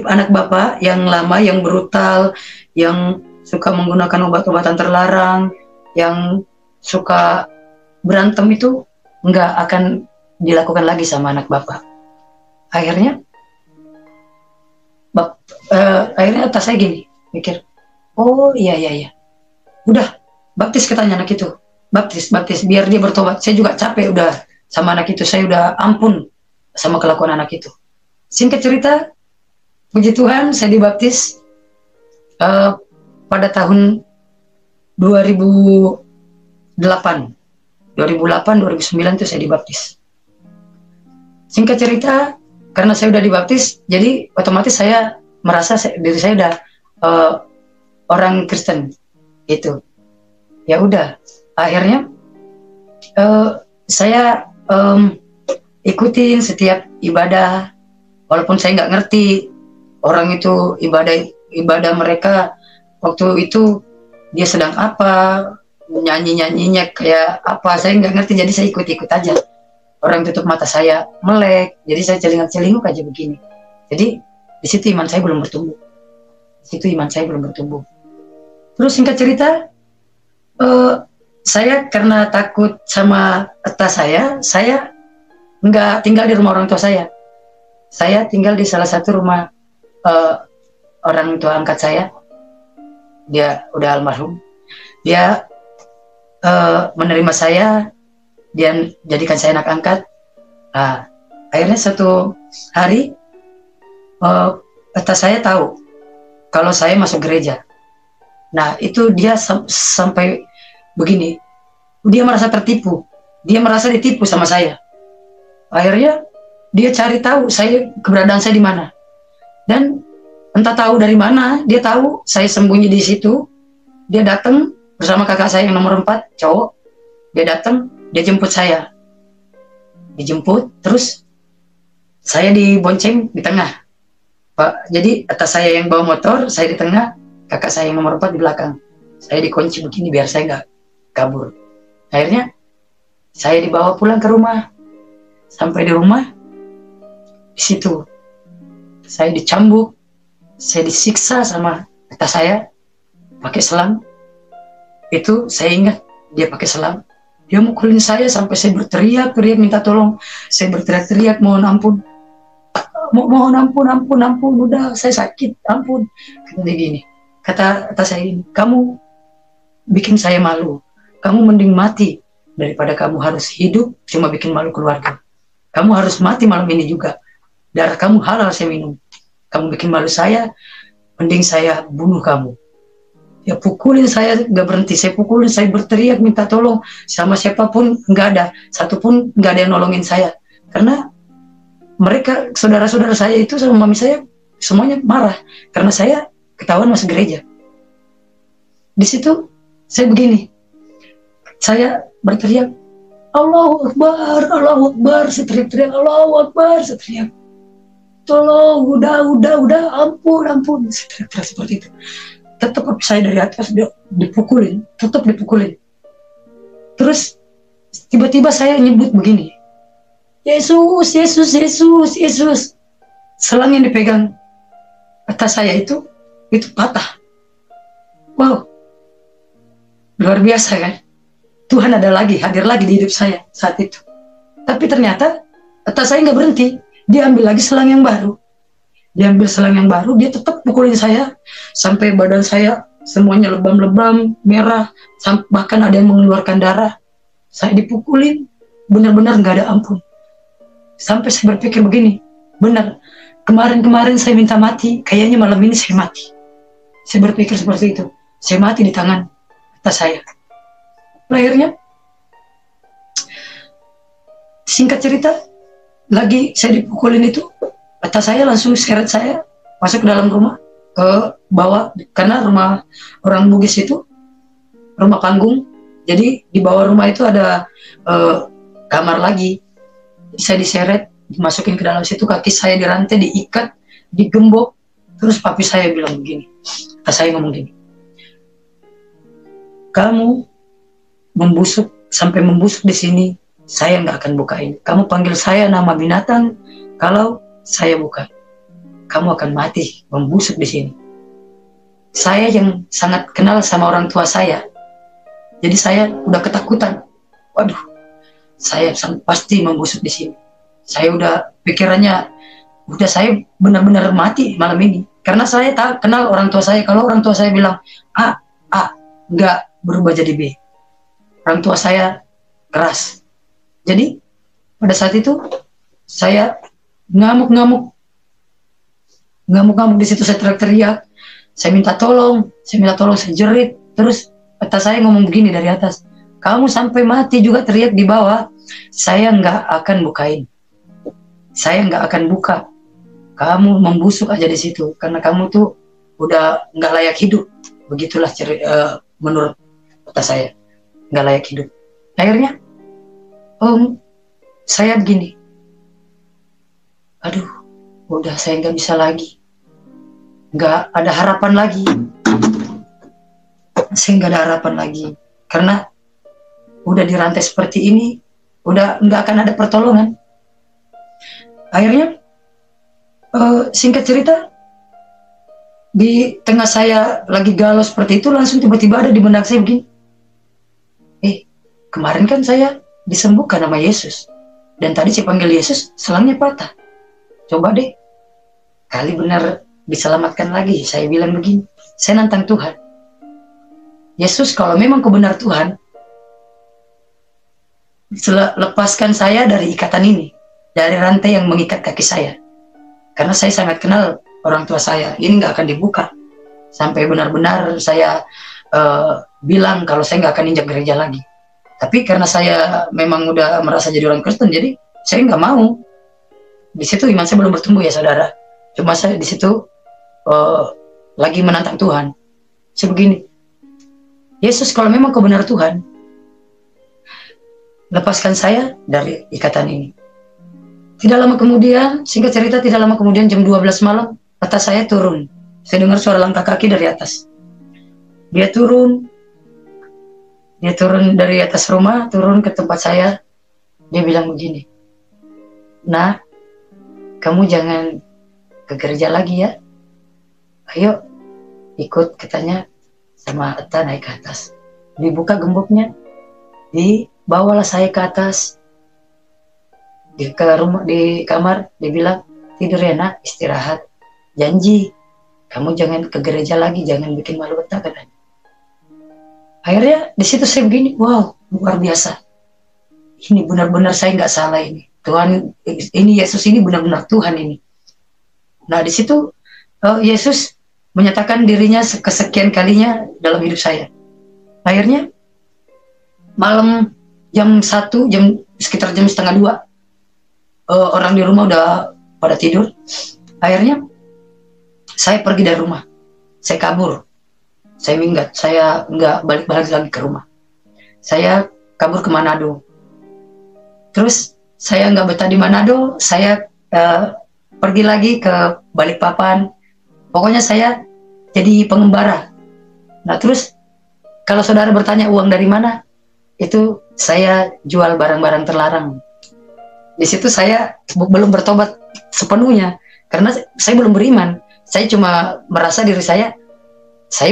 anak Bapak yang lama, yang brutal, yang suka menggunakan obat-obatan terlarang, yang suka berantem, itu nggak akan dilakukan lagi sama anak Bapak. Akhirnya atas saya gini mikir, oh iya, udah baptis, katanya anak itu, baptis biar dia bertobat. Saya juga capek udah sama anak itu, saya udah ampun sama kelakuan anak itu. Singkat cerita, puji Tuhan, saya dibaptis pada tahun 2008 2009 itu saya dibaptis. Singkat cerita, karena saya udah dibaptis, jadi otomatis saya merasa diri saya udah orang Kristen gitu. Ya udah, akhirnya saya ikutin setiap ibadah, walaupun saya nggak ngerti orang itu ibadah mereka waktu itu dia sedang apa, nyanyinya kayak apa, saya nggak ngerti, jadi saya ikut aja. Orang tutup mata saya melek, jadi saya celinguk aja begini. Jadi di situ iman saya belum bertumbuh. Terus singkat cerita, saya karena takut sama tas saya nggak tinggal di rumah orang tua saya. Saya tinggal di salah satu rumah orang tua angkat saya. Dia udah almarhum. Dia menerima saya, dia jadikan saya anak angkat. Nah, akhirnya suatu hari tas saya tahu kalau saya masuk gereja. Nah, itu dia sampai begini, dia merasa tertipu, dia merasa ditipu sama saya. Akhirnya dia cari tahu keberadaan saya di mana, dan entah tahu dari mana dia tahu saya sembunyi di situ. Dia datang bersama kakak saya yang nomor 4, cowok. Dia datang, dia jemput saya, terus saya dibonceng di tengah, Pak. Jadi atas saya yang bawa motor, saya di tengah, kakak saya yang nomor 4 di belakang. Saya dikunci begini biar saya nggak kabur. Akhirnya saya dibawa pulang ke rumah. Sampai di rumah, di situ saya dicambuk, saya disiksa sama atas saya pakai selang. Itu saya ingat, dia pakai selang. Dia mukulin saya sampai saya berteriak-teriak minta tolong. Saya berteriak-teriak mohon ampun. Mohon ampun, udah saya sakit, ampun. Kata dia gini, kata saya ini, kamu bikin saya malu. Kamu mending mati daripada kamu harus hidup cuma bikin malu keluarga. Kamu harus mati malam ini juga. Darah kamu halal saya minum. Kamu bikin malu saya, mending saya bunuh kamu. Ya pukulin saya, nggak berhenti. Saya pukulin, saya berteriak minta tolong sama siapapun, nggak ada. Satu pun nggak ada yang nolongin saya. Karena mereka, saudara-saudara saya itu sama mami saya, semuanya marah. Karena saya ketahuan masuk gereja. Di situ saya begini. Saya berteriak, Allahu Akbar, Allahu Akbar. Saya teriak-teriak, Allahu Akbar. Saya teriak, tolong, udah, ampun. Saya teriak-teriak seperti itu. Tetap saya dari atas dipukulin, tetap dipukulin. Terus tiba-tiba saya nyebut begini, Yesus. Selang yang dipegang atas saya itu patah. Wow, luar biasa kan? Tuhan ada lagi, hadir lagi di hidup saya saat itu. Tapi ternyata atas saya nggak berhenti, dia ambil lagi selang yang baru. Dia tetap pukulin saya sampai badan saya semuanya lebam-lebam, merah, bahkan ada yang mengeluarkan darah. Saya dipukulin, benar-benar nggak ada ampun. Sampai saya berpikir begini, benar, kemarin saya minta mati, kayaknya malam ini saya mati. Saya berpikir seperti itu, saya mati di tangan atas saya. Akhirnya, singkat cerita, lagi saya dipukulin itu, atas saya langsung seret saya masuk ke dalam rumah, ke bawah, karena rumah orang Bugis itu rumah panggung, jadi di bawah rumah itu ada kamar lagi. Saya diseret, dimasukin ke dalam situ, kaki saya dirantai, diikat, digembok. Terus papi saya bilang begini, saya ngomong gini, kamu sampai membusuk di sini, saya nggak akan bukain. Kamu panggil saya nama binatang, kalau saya buka, kamu akan mati membusuk di sini. Saya yang sangat kenal sama orang tua saya, jadi saya udah ketakutan. Waduh, saya pasti membusuk di sini. Saya udah pikirannya, udah saya benar-benar mati malam ini. Karena saya tak kenal orang tua saya. Kalau orang tua saya bilang A, nggak berubah jadi B. Orang tua saya keras. Jadi pada saat itu saya ngamuk di situ. Saya teriak-teriak, saya minta tolong, saya jerit. Terus atas saya ngomong begini dari atas, kamu sampai mati juga teriak di bawah, saya nggak akan bukain, saya nggak akan buka, kamu membusuk aja di situ karena kamu tuh udah nggak layak hidup. Begitulah menurut atas saya, nggak layak hidup. Akhirnya saya begini, aduh, udah saya nggak bisa lagi, nggak ada harapan lagi, karena udah dirantai seperti ini, udah nggak akan ada pertolongan. Akhirnya singkat cerita, di tengah saya lagi galau seperti itu, langsung tiba-tiba ada di benak saya begini, kemarin kan saya disembuhkan sama Yesus, dan tadi saya panggil Yesus, selangnya patah. Coba deh, kali benar diselamatkan lagi. Saya bilang begini, saya nantang Tuhan. Yesus, kalau memang kau benar Tuhan, lepaskan saya dari ikatan ini, dari rantai yang mengikat kaki saya. Karena saya sangat kenal orang tua saya, ini nggak akan dibuka. Sampai benar-benar saya bilang kalau saya nggak akan injak gereja lagi. Tapi karena saya memang udah merasa jadi orang Kristen, jadi saya nggak mau. Di situ iman saya belum bertumbuh ya saudara. Cuma saya di situ lagi menantang Tuhan. Saya begini, Yesus, kalau memang kau benar Tuhan, lepaskan saya dari ikatan ini. Tidak lama kemudian, singkat cerita, tidak lama kemudian jam 12 malam, atas saya turun. Saya dengar suara langkah kaki dari atas. Dia turun dari atas rumah, turun ke tempat saya. Dia bilang begini, nah, kamu jangan ke gereja lagi ya. Ayo ikut, katanya, sama Eta naik ke atas. Dibuka gemboknya, dibawalah saya ke atas. Di kamar, dia bilang, tidur ya nak, istirahat. Janji, kamu jangan ke gereja lagi, jangan bikin malu Eta, katanya. Akhirnya di situ saya begini, wow, luar biasa. ini benar-benar saya nggak salah ini. Tuhan, ini Yesus ini benar-benar Tuhan ini. Nah di situ Yesus menyatakan dirinya kesekian kalinya dalam hidup saya. Akhirnya malam jam 1, sekitar jam setengah 2, orang di rumah udah pada tidur. Akhirnya saya pergi dari rumah, saya kabur, saya minggat, saya nggak balik-balik lagi ke rumah. Saya kabur ke Manado. Terus saya nggak betah di Manado, saya pergi lagi ke Balikpapan. Pokoknya saya jadi pengembara. Nah terus kalau saudara bertanya uang dari mana, itu saya jual barang-barang terlarang. Di situ saya belum bertobat sepenuhnya, karena saya belum beriman. Saya cuma merasa diri saya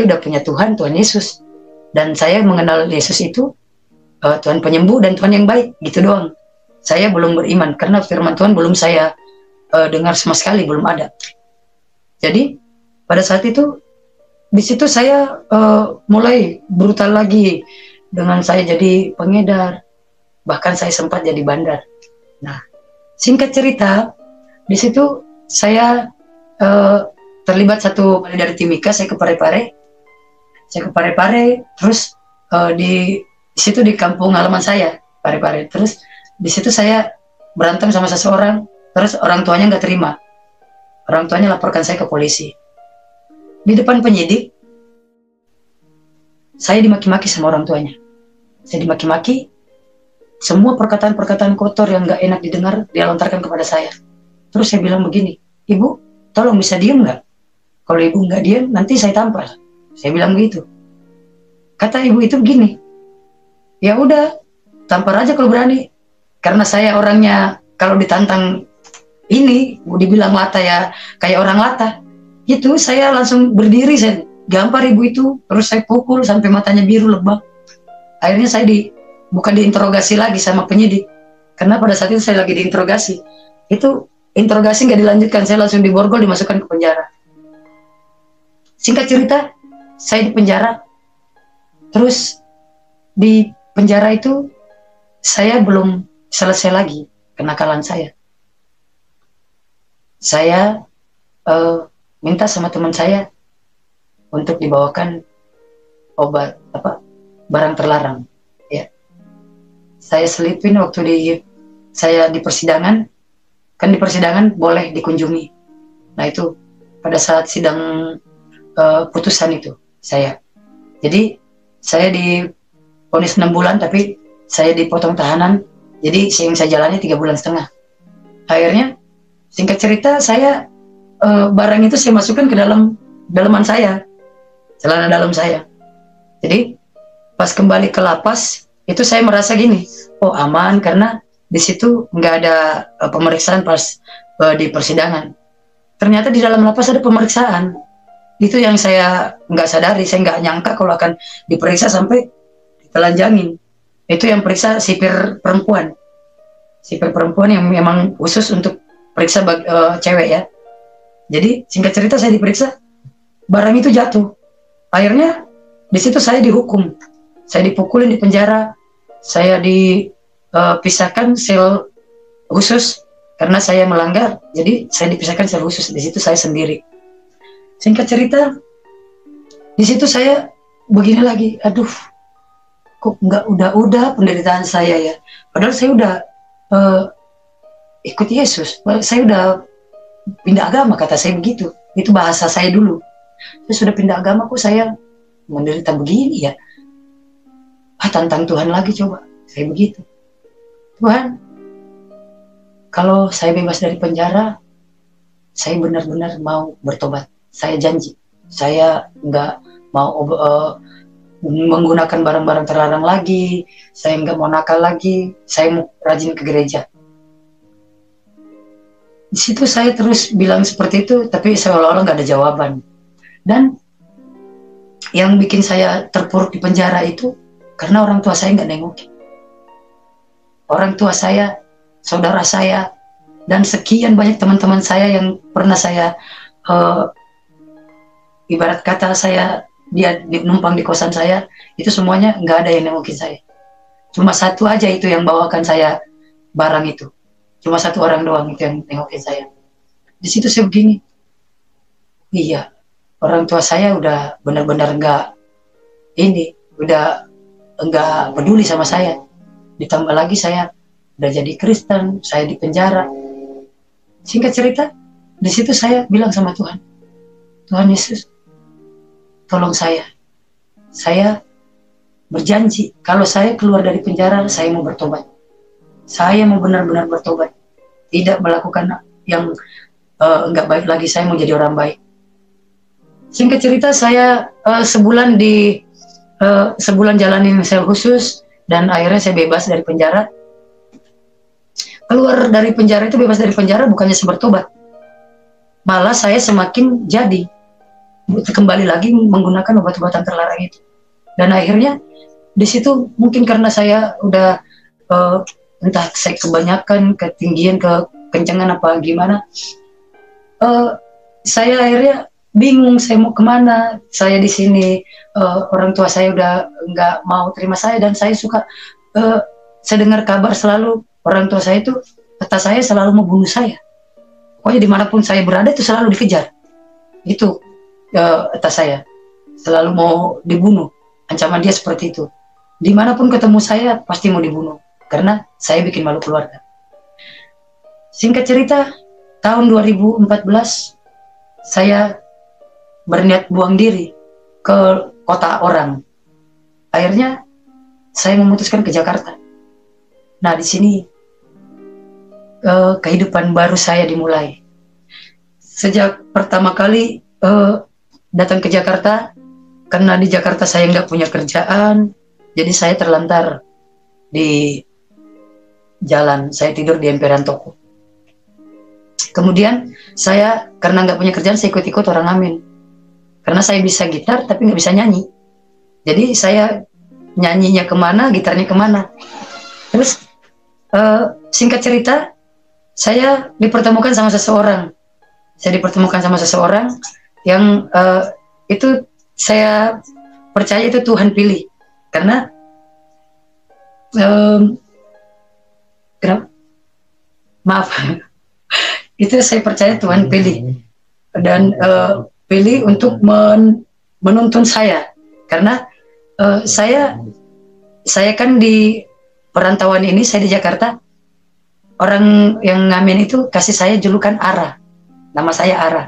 udah punya Tuhan Yesus, dan saya mengenal Yesus itu Tuhan penyembuh dan Tuhan yang baik, gitu doang. Saya belum beriman karena firman Tuhan belum saya dengar sama sekali, belum ada. Jadi pada saat itu di situ saya mulai brutal lagi, dengan saya jadi pengedar, bahkan saya sempat jadi bandar. Nah, singkat cerita, di situ saya terlibat satu kali dari Timika, saya ke Parepare. Terus di situ di kampung halaman saya, Parepare. Terus di situ saya berantem sama seseorang, terus orang tuanya nggak terima. Orang tuanya laporkan saya ke polisi. Di depan penyidik, saya dimaki-maki sama orang tuanya. Saya dimaki-maki, semua perkataan-perkataan kotor yang nggak enak didengar dia lontarkan kepada saya. Terus saya bilang begini, "Ibu, tolong bisa diem nggak? Kalau ibu nggak diem, nanti saya tampar." Saya bilang begitu. Kata ibu itu begini, "Ya udah, tampar aja kalau berani." Karena saya orangnya kalau ditantang ini, dibilang lata ya, kayak orang lata. Itu saya langsung berdiri, saya gampar ibu itu, terus saya pukul sampai matanya biru lebam. Akhirnya saya bukan diinterogasi lagi sama penyidik, karena pada saat itu saya lagi diinterogasi. Itu interogasi nggak dilanjutkan, saya langsung diborgol, dimasukkan ke penjara. Singkat cerita, saya di penjara. Terus di penjara itu saya belum selesai lagi kenakalan saya. Saya minta sama teman saya untuk dibawakan obat barang terlarang. Ya, saya selipin waktu saya di persidangan. Kan di persidangan boleh dikunjungi. Nah itu pada saat sidang putusan itu jadi saya divonis 6 bulan, tapi saya dipotong tahanan, jadi yang saya jalani 3,5 bulan. Akhirnya singkat cerita, saya barang itu saya masukkan ke dalaman saya, celana dalam saya. Jadi pas kembali ke lapas itu saya merasa gini, oh aman, karena di situ nggak ada pemeriksaan pas di persidangan. Ternyata di dalam lapas ada pemeriksaan. Itu yang saya nggak sadari, saya nggak nyangka kalau akan diperiksa sampai ditelanjangin. Itu yang periksa sipir perempuan yang memang khusus untuk periksa cewek ya. Jadi singkat cerita saya diperiksa, barang itu jatuh. Akhirnya di situ saya dihukum, saya dipukulin di penjara, saya dipisahkan sel khusus karena saya melanggar. Jadi saya dipisahkan sel khusus, di situ saya sendiri. Singkat cerita, di situ saya begini lagi, aduh, kok nggak udah penderitaan saya ya. Padahal saya udah ikut Yesus, saya udah pindah agama, kata saya begitu. Itu bahasa saya dulu. Saya sudah pindah agama, kok saya menderita begini ya. Tantang Tuhan lagi coba, saya begitu. Tuhan, kalau saya bebas dari penjara, saya benar-benar mau bertobat. Saya janji, saya nggak mau menggunakan barang-barang terlarang lagi, saya nggak mau nakal lagi, saya mau rajin ke gereja. Di situ saya terus bilang seperti itu, tapi seolah-olah nggak ada jawaban. Dan yang bikin saya terpuruk di penjara itu, karena orang tua saya nggak nengokin. Orang tua saya, saudara saya, dan sekian banyak teman-teman saya yang pernah saya ibarat kata dia numpang di kosan saya, itu semuanya nggak ada yang nengokin saya. Cuma satu aja itu yang bawakan saya barang itu. Cuma satu orang doang itu yang nengokin saya. Di situ saya begini, iya, orang tua saya udah benar-benar udah enggak peduli sama saya. Ditambah lagi saya udah jadi Kristen, saya di penjara. Singkat cerita, di situ saya bilang sama Tuhan, Tuhan Yesus, tolong saya. Saya berjanji, kalau saya keluar dari penjara, saya mau bertobat. Saya mau benar-benar bertobat. Tidak melakukan yang enggak baik lagi, saya mau jadi orang baik. Singkat cerita, saya sebulan jalanin sel khusus, dan akhirnya saya bebas dari penjara. Keluar dari penjara itu, bebas dari penjara, bukannya saya bertobat. Malah saya semakin jadi kembali lagi menggunakan obat-obatan terlarang itu. Dan akhirnya di situ mungkin karena saya udah entah saya kebanyakan, ketinggian, kekencangan apa gimana, saya akhirnya bingung saya mau kemana. Saya di sini orang tua saya udah nggak mau terima saya, dan saya suka saya dengar kabar selalu orang tua saya itu, kata saya, selalu mau bunuh saya. Pokoknya dimanapun saya berada itu selalu dikejar. Itu kata saya, selalu mau dibunuh. Ancaman dia seperti itu. Dimanapun ketemu saya pasti mau dibunuh, karena saya bikin malu keluarga. Singkat cerita, tahun 2014 saya berniat buang diri ke kota orang. Akhirnya saya memutuskan ke Jakarta. Nah, di sini kehidupan baru saya dimulai. Sejak pertama kali datang ke Jakarta, karena di Jakarta saya nggak punya kerjaan, jadi saya terlantar di jalan. Saya tidur di emperan toko. Kemudian saya, karena nggak punya kerjaan, saya ikut-ikut orang amin. Karena saya bisa gitar tapi nggak bisa nyanyi. Jadi saya nyanyinya kemana, gitarnya kemana. Terus singkat cerita, saya dipertemukan sama seseorang. Saya dipertemukan sama seseorang yang itu saya percaya itu Tuhan pilih. Karena kenapa? Maaf. Itu saya percaya Tuhan pilih. Dan pilih untuk menuntun saya. Karena saya kan di perantauan ini, saya di Jakarta, orang yang ngamen itu kasih saya julukan Ara. Nama saya Ara.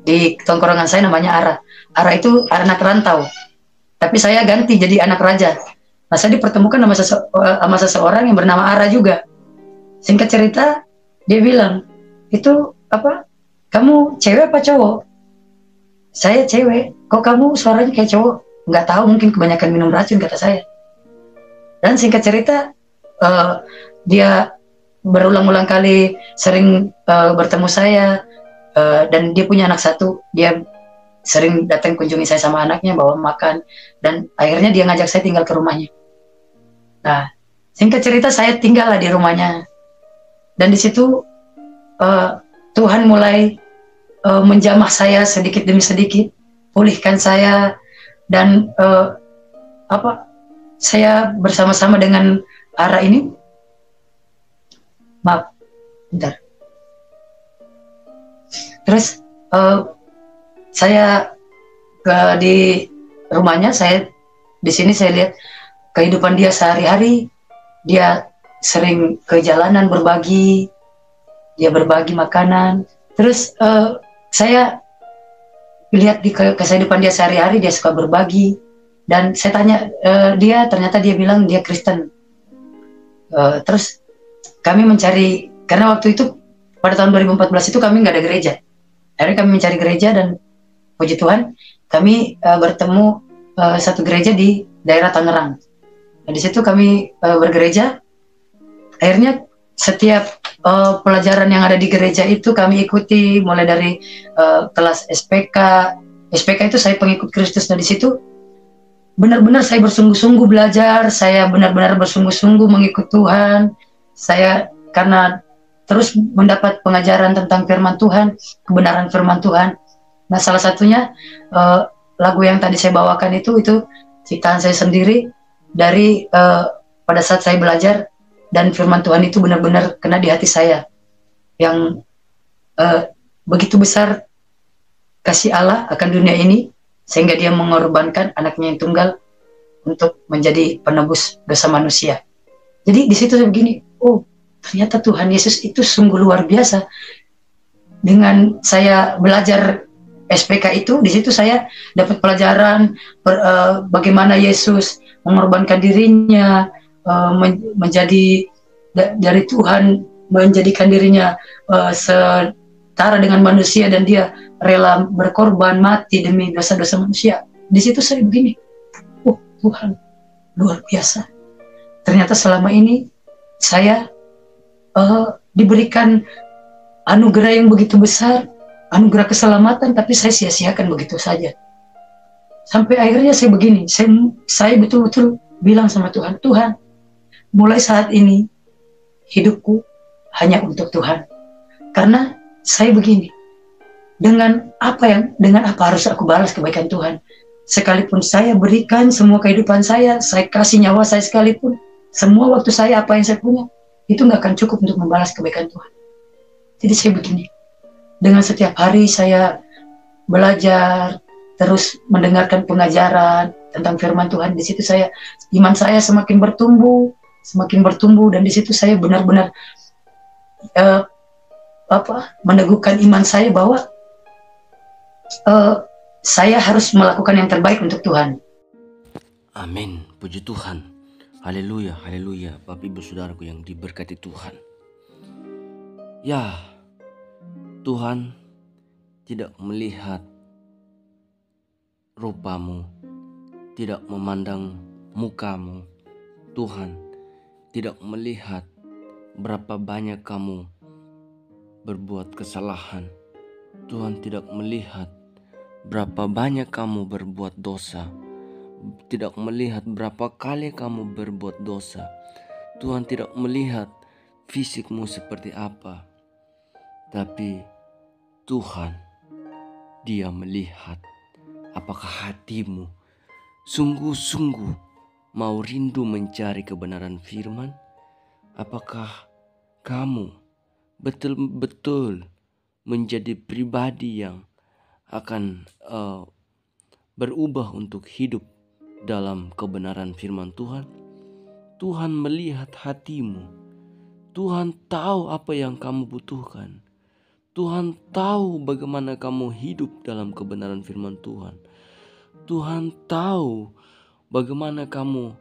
Di tongkrongan saya namanya Ara. Ara itu anak rantau. Tapi saya ganti jadi anak raja. Nah, saya dipertemukan sama seseorang yang bernama Ara juga. Singkat cerita, dia bilang, itu apa? Kamu cewek apa cowok? Saya cewek. Kok kamu suaranya kayak cowok? Nggak tahu, mungkin kebanyakan minum racun, kata saya. Dan singkat cerita, dia berulang-ulang kali sering bertemu saya, dan dia punya anak satu. Dia sering datang kunjungi saya sama anaknya, bawa makan, dan akhirnya dia ngajak saya tinggal ke rumahnya. Nah, singkat cerita, saya tinggal lah di rumahnya. Dan di situ Tuhan mulai menjamah saya sedikit demi sedikit, pulihkan saya, dan saya bersama-sama dengan Ara ini. Maaf, bentar. Terus saya di rumahnya, saya di sini saya lihat kehidupan dia sehari-hari. Dia sering ke jalanan berbagi, dia berbagi makanan. Terus saya lihat di kehidupan dia sehari-hari, dia suka berbagi. Dan saya tanya dia, ternyata dia bilang dia Kristen. Terus kami mencari, karena waktu itu pada tahun 2014 itu kami nggak ada gereja. Akhirnya kami mencari gereja, dan puji Tuhan kami bertemu satu gereja di daerah Tangerang. Nah, di situ kami bergereja. Akhirnya setiap pelajaran yang ada di gereja itu kami ikuti, mulai dari kelas SPK. SPK itu saya pengikut Kristus. Nah, di situ benar-benar saya bersungguh-sungguh belajar. Saya benar-benar bersungguh-sungguh mengikut Tuhan. Saya karena terus mendapat pengajaran tentang firman Tuhan, kebenaran firman Tuhan. Nah, salah satunya lagu yang tadi saya bawakan itu ciptaan saya sendiri dari pada saat saya belajar dan firman Tuhan itu benar-benar kena di hati saya, yang begitu besar kasih Allah akan dunia ini sehingga dia mengorbankan anaknya yang tunggal untuk menjadi penebus dosa manusia. Jadi di situ saya begini, oh ternyata Tuhan Yesus itu sungguh luar biasa. Dengan saya belajar SPK itu, di situ saya dapat pelajaran bagaimana Yesus mengorbankan dirinya, menjadi dari Tuhan, menjadikan dirinya setara dengan manusia, dan dia rela berkorban mati demi dosa-dosa manusia. Di situ saya begini, oh Tuhan luar biasa. Ternyata selama ini saya diberikan anugerah yang begitu besar, anugerah keselamatan, tapi saya sia-siakan begitu saja. Sampai akhirnya saya begini, saya betul-betul bilang sama Tuhan, Tuhan, mulai saat ini hidupku hanya untuk Tuhan. Karena saya begini, dengan apa harus aku balas kebaikan Tuhan? Sekalipun saya berikan semua kehidupan saya kasih nyawa saya sekalipun, semua waktu saya, apa yang saya punya, itu nggak akan cukup untuk membalas kebaikan Tuhan. Jadi saya begini, dengan setiap hari saya belajar, terus mendengarkan pengajaran tentang firman Tuhan, di situ iman saya semakin bertumbuh, dan di situ saya benar-benar meneguhkan iman saya bahwa saya harus melakukan yang terbaik untuk Tuhan. Amin, puji Tuhan. Haleluya, haleluya. Bapak Ibu Saudaraku yang diberkati Tuhan. Ya, Tuhan tidak melihat rupamu, tidak memandang mukamu. Tuhan tidak melihat berapa banyak kamu berbuat kesalahan. Tuhan tidak melihat berapa banyak kamu berbuat dosa. Tidak melihat berapa kali kamu berbuat dosa. Tuhan tidak melihat fisikmu seperti apa. Tapi Tuhan, Dia melihat apakah hatimu sungguh-sungguh mau rindu mencari kebenaran firman. Apakah kamu betul-betul menjadi pribadi yang akan berubah untuk hidup dalam kebenaran firman Tuhan. Tuhan melihat hatimu. Tuhan tahu apa yang kamu butuhkan. Tuhan tahu bagaimana kamu hidup dalam kebenaran firman Tuhan. Tuhan tahu bagaimana kamu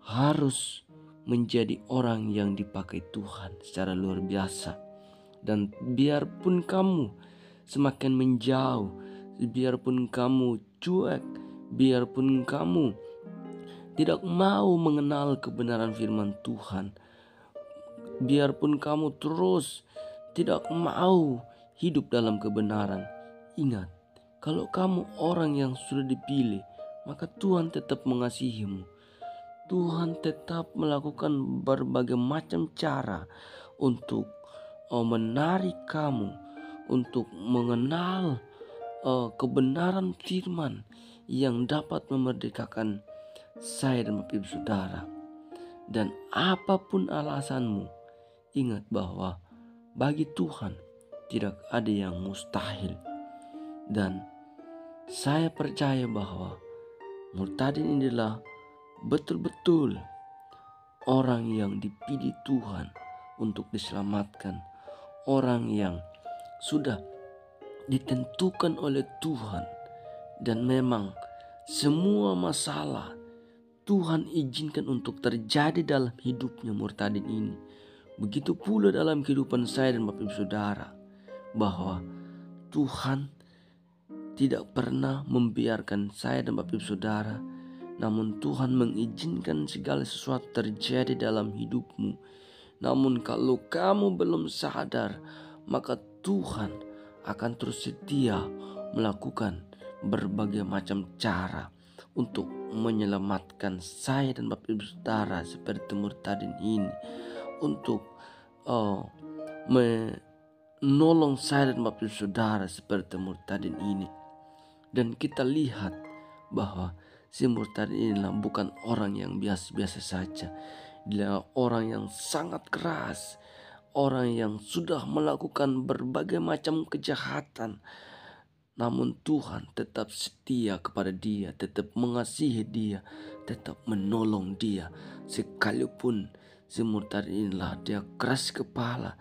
harus menjadi orang yang dipakai Tuhan secara luar biasa. Dan biarpun kamu semakin menjauh, biarpun kamu cuek, biarpun kamu tidak mau mengenal kebenaran firman Tuhan, biarpun kamu terus tidak mau hidup dalam kebenaran, ingat, kalau kamu orang yang sudah dipilih, maka Tuhan tetap mengasihimu. Tuhan tetap melakukan berbagai macam cara untuk menarik kamu, untuk mengenal kebenaran firman yang dapat memerdekakan saya dan Bapak Ibu Saudara. Dan apapun alasanmu, ingat bahwa bagi Tuhan tidak ada yang mustahil. Dan saya percaya bahwa Murtadin inilah betul-betul orang yang dipilih Tuhan untuk diselamatkan. Orang yang sudah ditentukan oleh Tuhan. Dan memang semua masalah Tuhan izinkan untuk terjadi dalam hidupnya Murtadin ini. Begitu pula dalam kehidupan saya dan Bapak Ibu Saudara, bahwa Tuhan tidak pernah membiarkan saya dan Bapak Ibu Saudara, namun Tuhan mengizinkan segala sesuatu terjadi dalam hidupmu. Namun kalau kamu belum sadar, maka Tuhan akan terus setia melakukan berbagai macam cara untuk menyelamatkan saya dan Bapak Ibu Saudara seperti Murtadin ini, untuk menolong saya dan Bapak Ibu Saudara seperti Murtadin ini. Dan kita lihat bahwa si Murtadin inilah bukan orang yang biasa-biasa saja. Dia orang yang sangat keras, orang yang sudah melakukan berbagai macam kejahatan. Namun Tuhan tetap setia kepada dia, tetap mengasihi dia, tetap menolong dia. Sekalipun si murtad inilah dia keras kepala,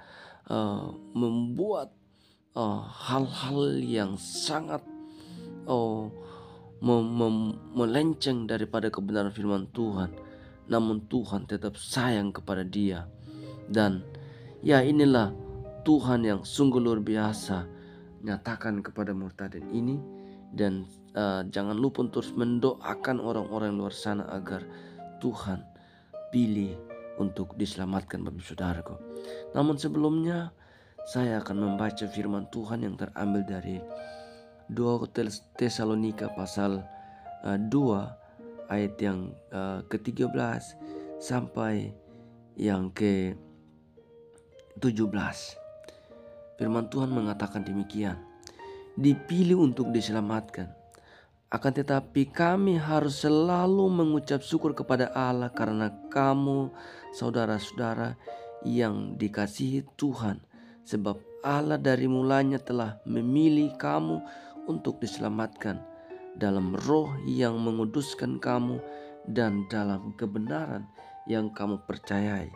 membuat hal-hal yang sangat melenceng daripada kebenaran firman Tuhan. Namun Tuhan tetap sayang kepada dia. Dan ya, inilah Tuhan yang sungguh luar biasa nyatakan kepada murtadin ini. Dan jangan lupa terus mendoakan orang-orang luar sana agar Tuhan pilih untuk diselamatkan, Bapak Saudaraku. Namun sebelumnya saya akan membaca firman Tuhan yang terambil dari 2 Tesalonika pasal 2 ayat yang ke-13 sampai yang ke-17. Firman Tuhan mengatakan demikian: dipilih untuk diselamatkan, akan tetapi kami harus selalu mengucap syukur kepada Allah karena kamu, saudara-saudara yang dikasihi Tuhan, sebab Allah dari mulanya telah memilih kamu untuk diselamatkan dalam roh yang menguduskan kamu dan dalam kebenaran yang kamu percayai.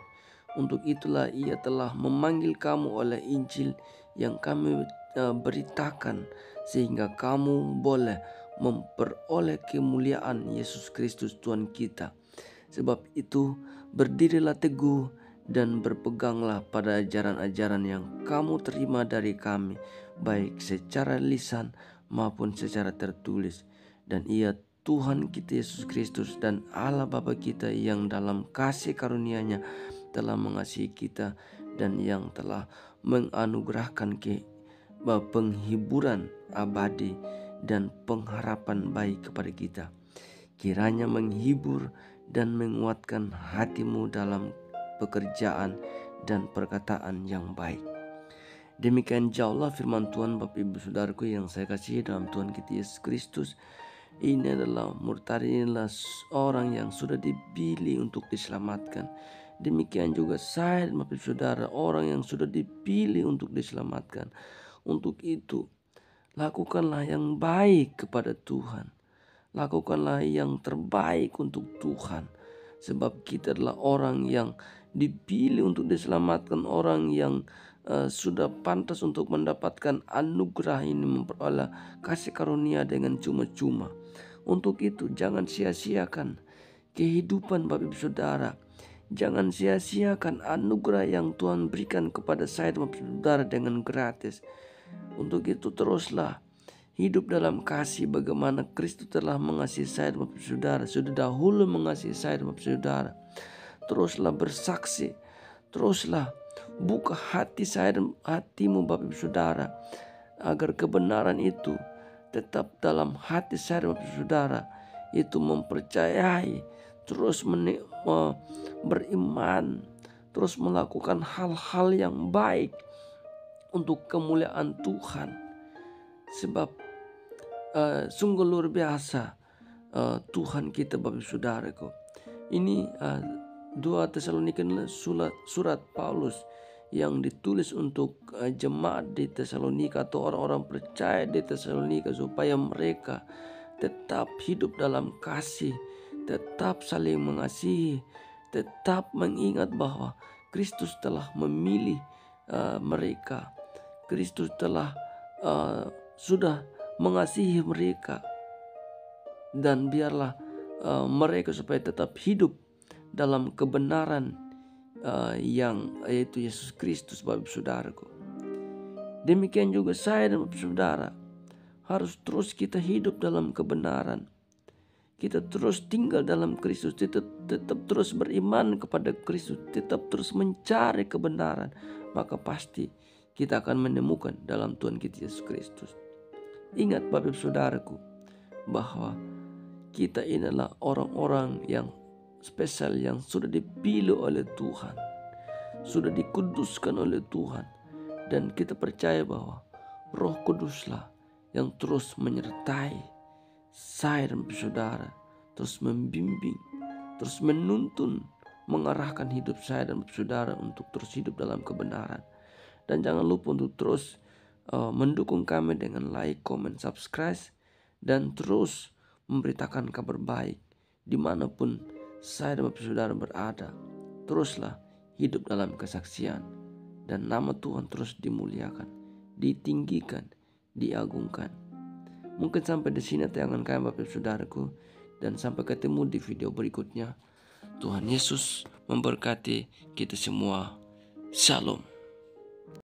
Untuk itulah Ia telah memanggil kamu oleh Injil yang kami beritakan, sehingga kamu boleh memperoleh kemuliaan Yesus Kristus Tuhan kita. Sebab itu berdirilah teguh dan berpeganglah pada ajaran-ajaran yang kamu terima dari kami, baik secara lisan maupun secara tertulis. Dan Ia Tuhan kita Yesus Kristus dan Allah Bapa kita yang dalam kasih karunia-Nya telah mengasihi kita dan yang telah menganugerahkan penghiburan abadi dan pengharapan baik kepada kita. Kiranya menghibur dan menguatkan hatimu dalam pekerjaan dan perkataan yang baik. Demikian jauhlah firman Tuhan, Bapak Ibu Saudaraku yang saya kasihi dalam Tuhan kita Yesus Kristus. Ini adalah murtad, inilah orang yang sudah dipilih untuk diselamatkan. Demikian juga saya dan Bapak Ibu Saudara, orang yang sudah dipilih untuk diselamatkan. Untuk itu lakukanlah yang baik kepada Tuhan. Lakukanlah yang terbaik untuk Tuhan. Sebab kita adalah orang yang dipilih untuk diselamatkan, orang yang sudah pantas untuk mendapatkan anugerah ini, memperoleh kasih karunia dengan cuma-cuma. Untuk itu jangan sia-siakan kehidupan Bapak Ibu Saudara. Jangan sia-siakan anugerah yang Tuhan berikan kepada saya dan Bapak Ibu Saudara dengan gratis. Untuk itu teruslah hidup dalam kasih bagaimana Kristus telah mengasihi saya dan Bapak Ibu Saudara, sudah dahulu mengasihi saya dan Bapak Ibu Saudara. Teruslah bersaksi, teruslah buka hati saya dan hatimu Bapak Ibu Saudara, agar kebenaran itu tetap dalam hati saya dan Bapak Ibu Saudara, itu mempercayai, terus beriman, terus melakukan hal-hal yang baik untuk kemuliaan Tuhan. Sebab sungguh luar biasa Tuhan kita Bapak Ibu Saudaraku. Ini 2 Tesalonika surat Paulus yang ditulis untuk jemaat di Tesalonika atau orang-orang percaya di Tesalonika, supaya mereka tetap hidup dalam kasih, tetap saling mengasihi, tetap mengingat bahwa Kristus telah memilih mereka. Kristus telah sudah mengasihi mereka, dan biarlah mereka supaya tetap hidup dalam kebenaran yang yaitu Yesus Kristus Bapak Saudaraku. Demikian juga saya dan Bapak Saudara harus terus kita hidup dalam kebenaran. Kita terus tinggal dalam Kristus, tetap terus beriman kepada Kristus, tetap terus mencari kebenaran, maka pasti kita akan menemukan dalam Tuhan kita Yesus Kristus. Ingat Bapak Saudaraku, bahwa kita inilah orang-orang yang spesial yang sudah dipilih oleh Tuhan, sudah dikuduskan oleh Tuhan, dan kita percaya bahwa Roh Kuduslah yang terus menyertai saya dan saudara, terus membimbing, terus menuntun mengarahkan hidup saya dan saudara untuk terus hidup dalam kebenaran. Dan jangan lupa untuk terus mendukung kami dengan like, comment, subscribe, dan terus memberitakan kabar baik dimanapun saya dan saudara berada. Teruslah hidup dalam kesaksian, dan nama Tuhan terus dimuliakan, ditinggikan, diagungkan. Mungkin sampai di sini tayangan kami Bapak Saudaraku, dan sampai ketemu di video berikutnya. Tuhan Yesus memberkati kita semua. Shalom.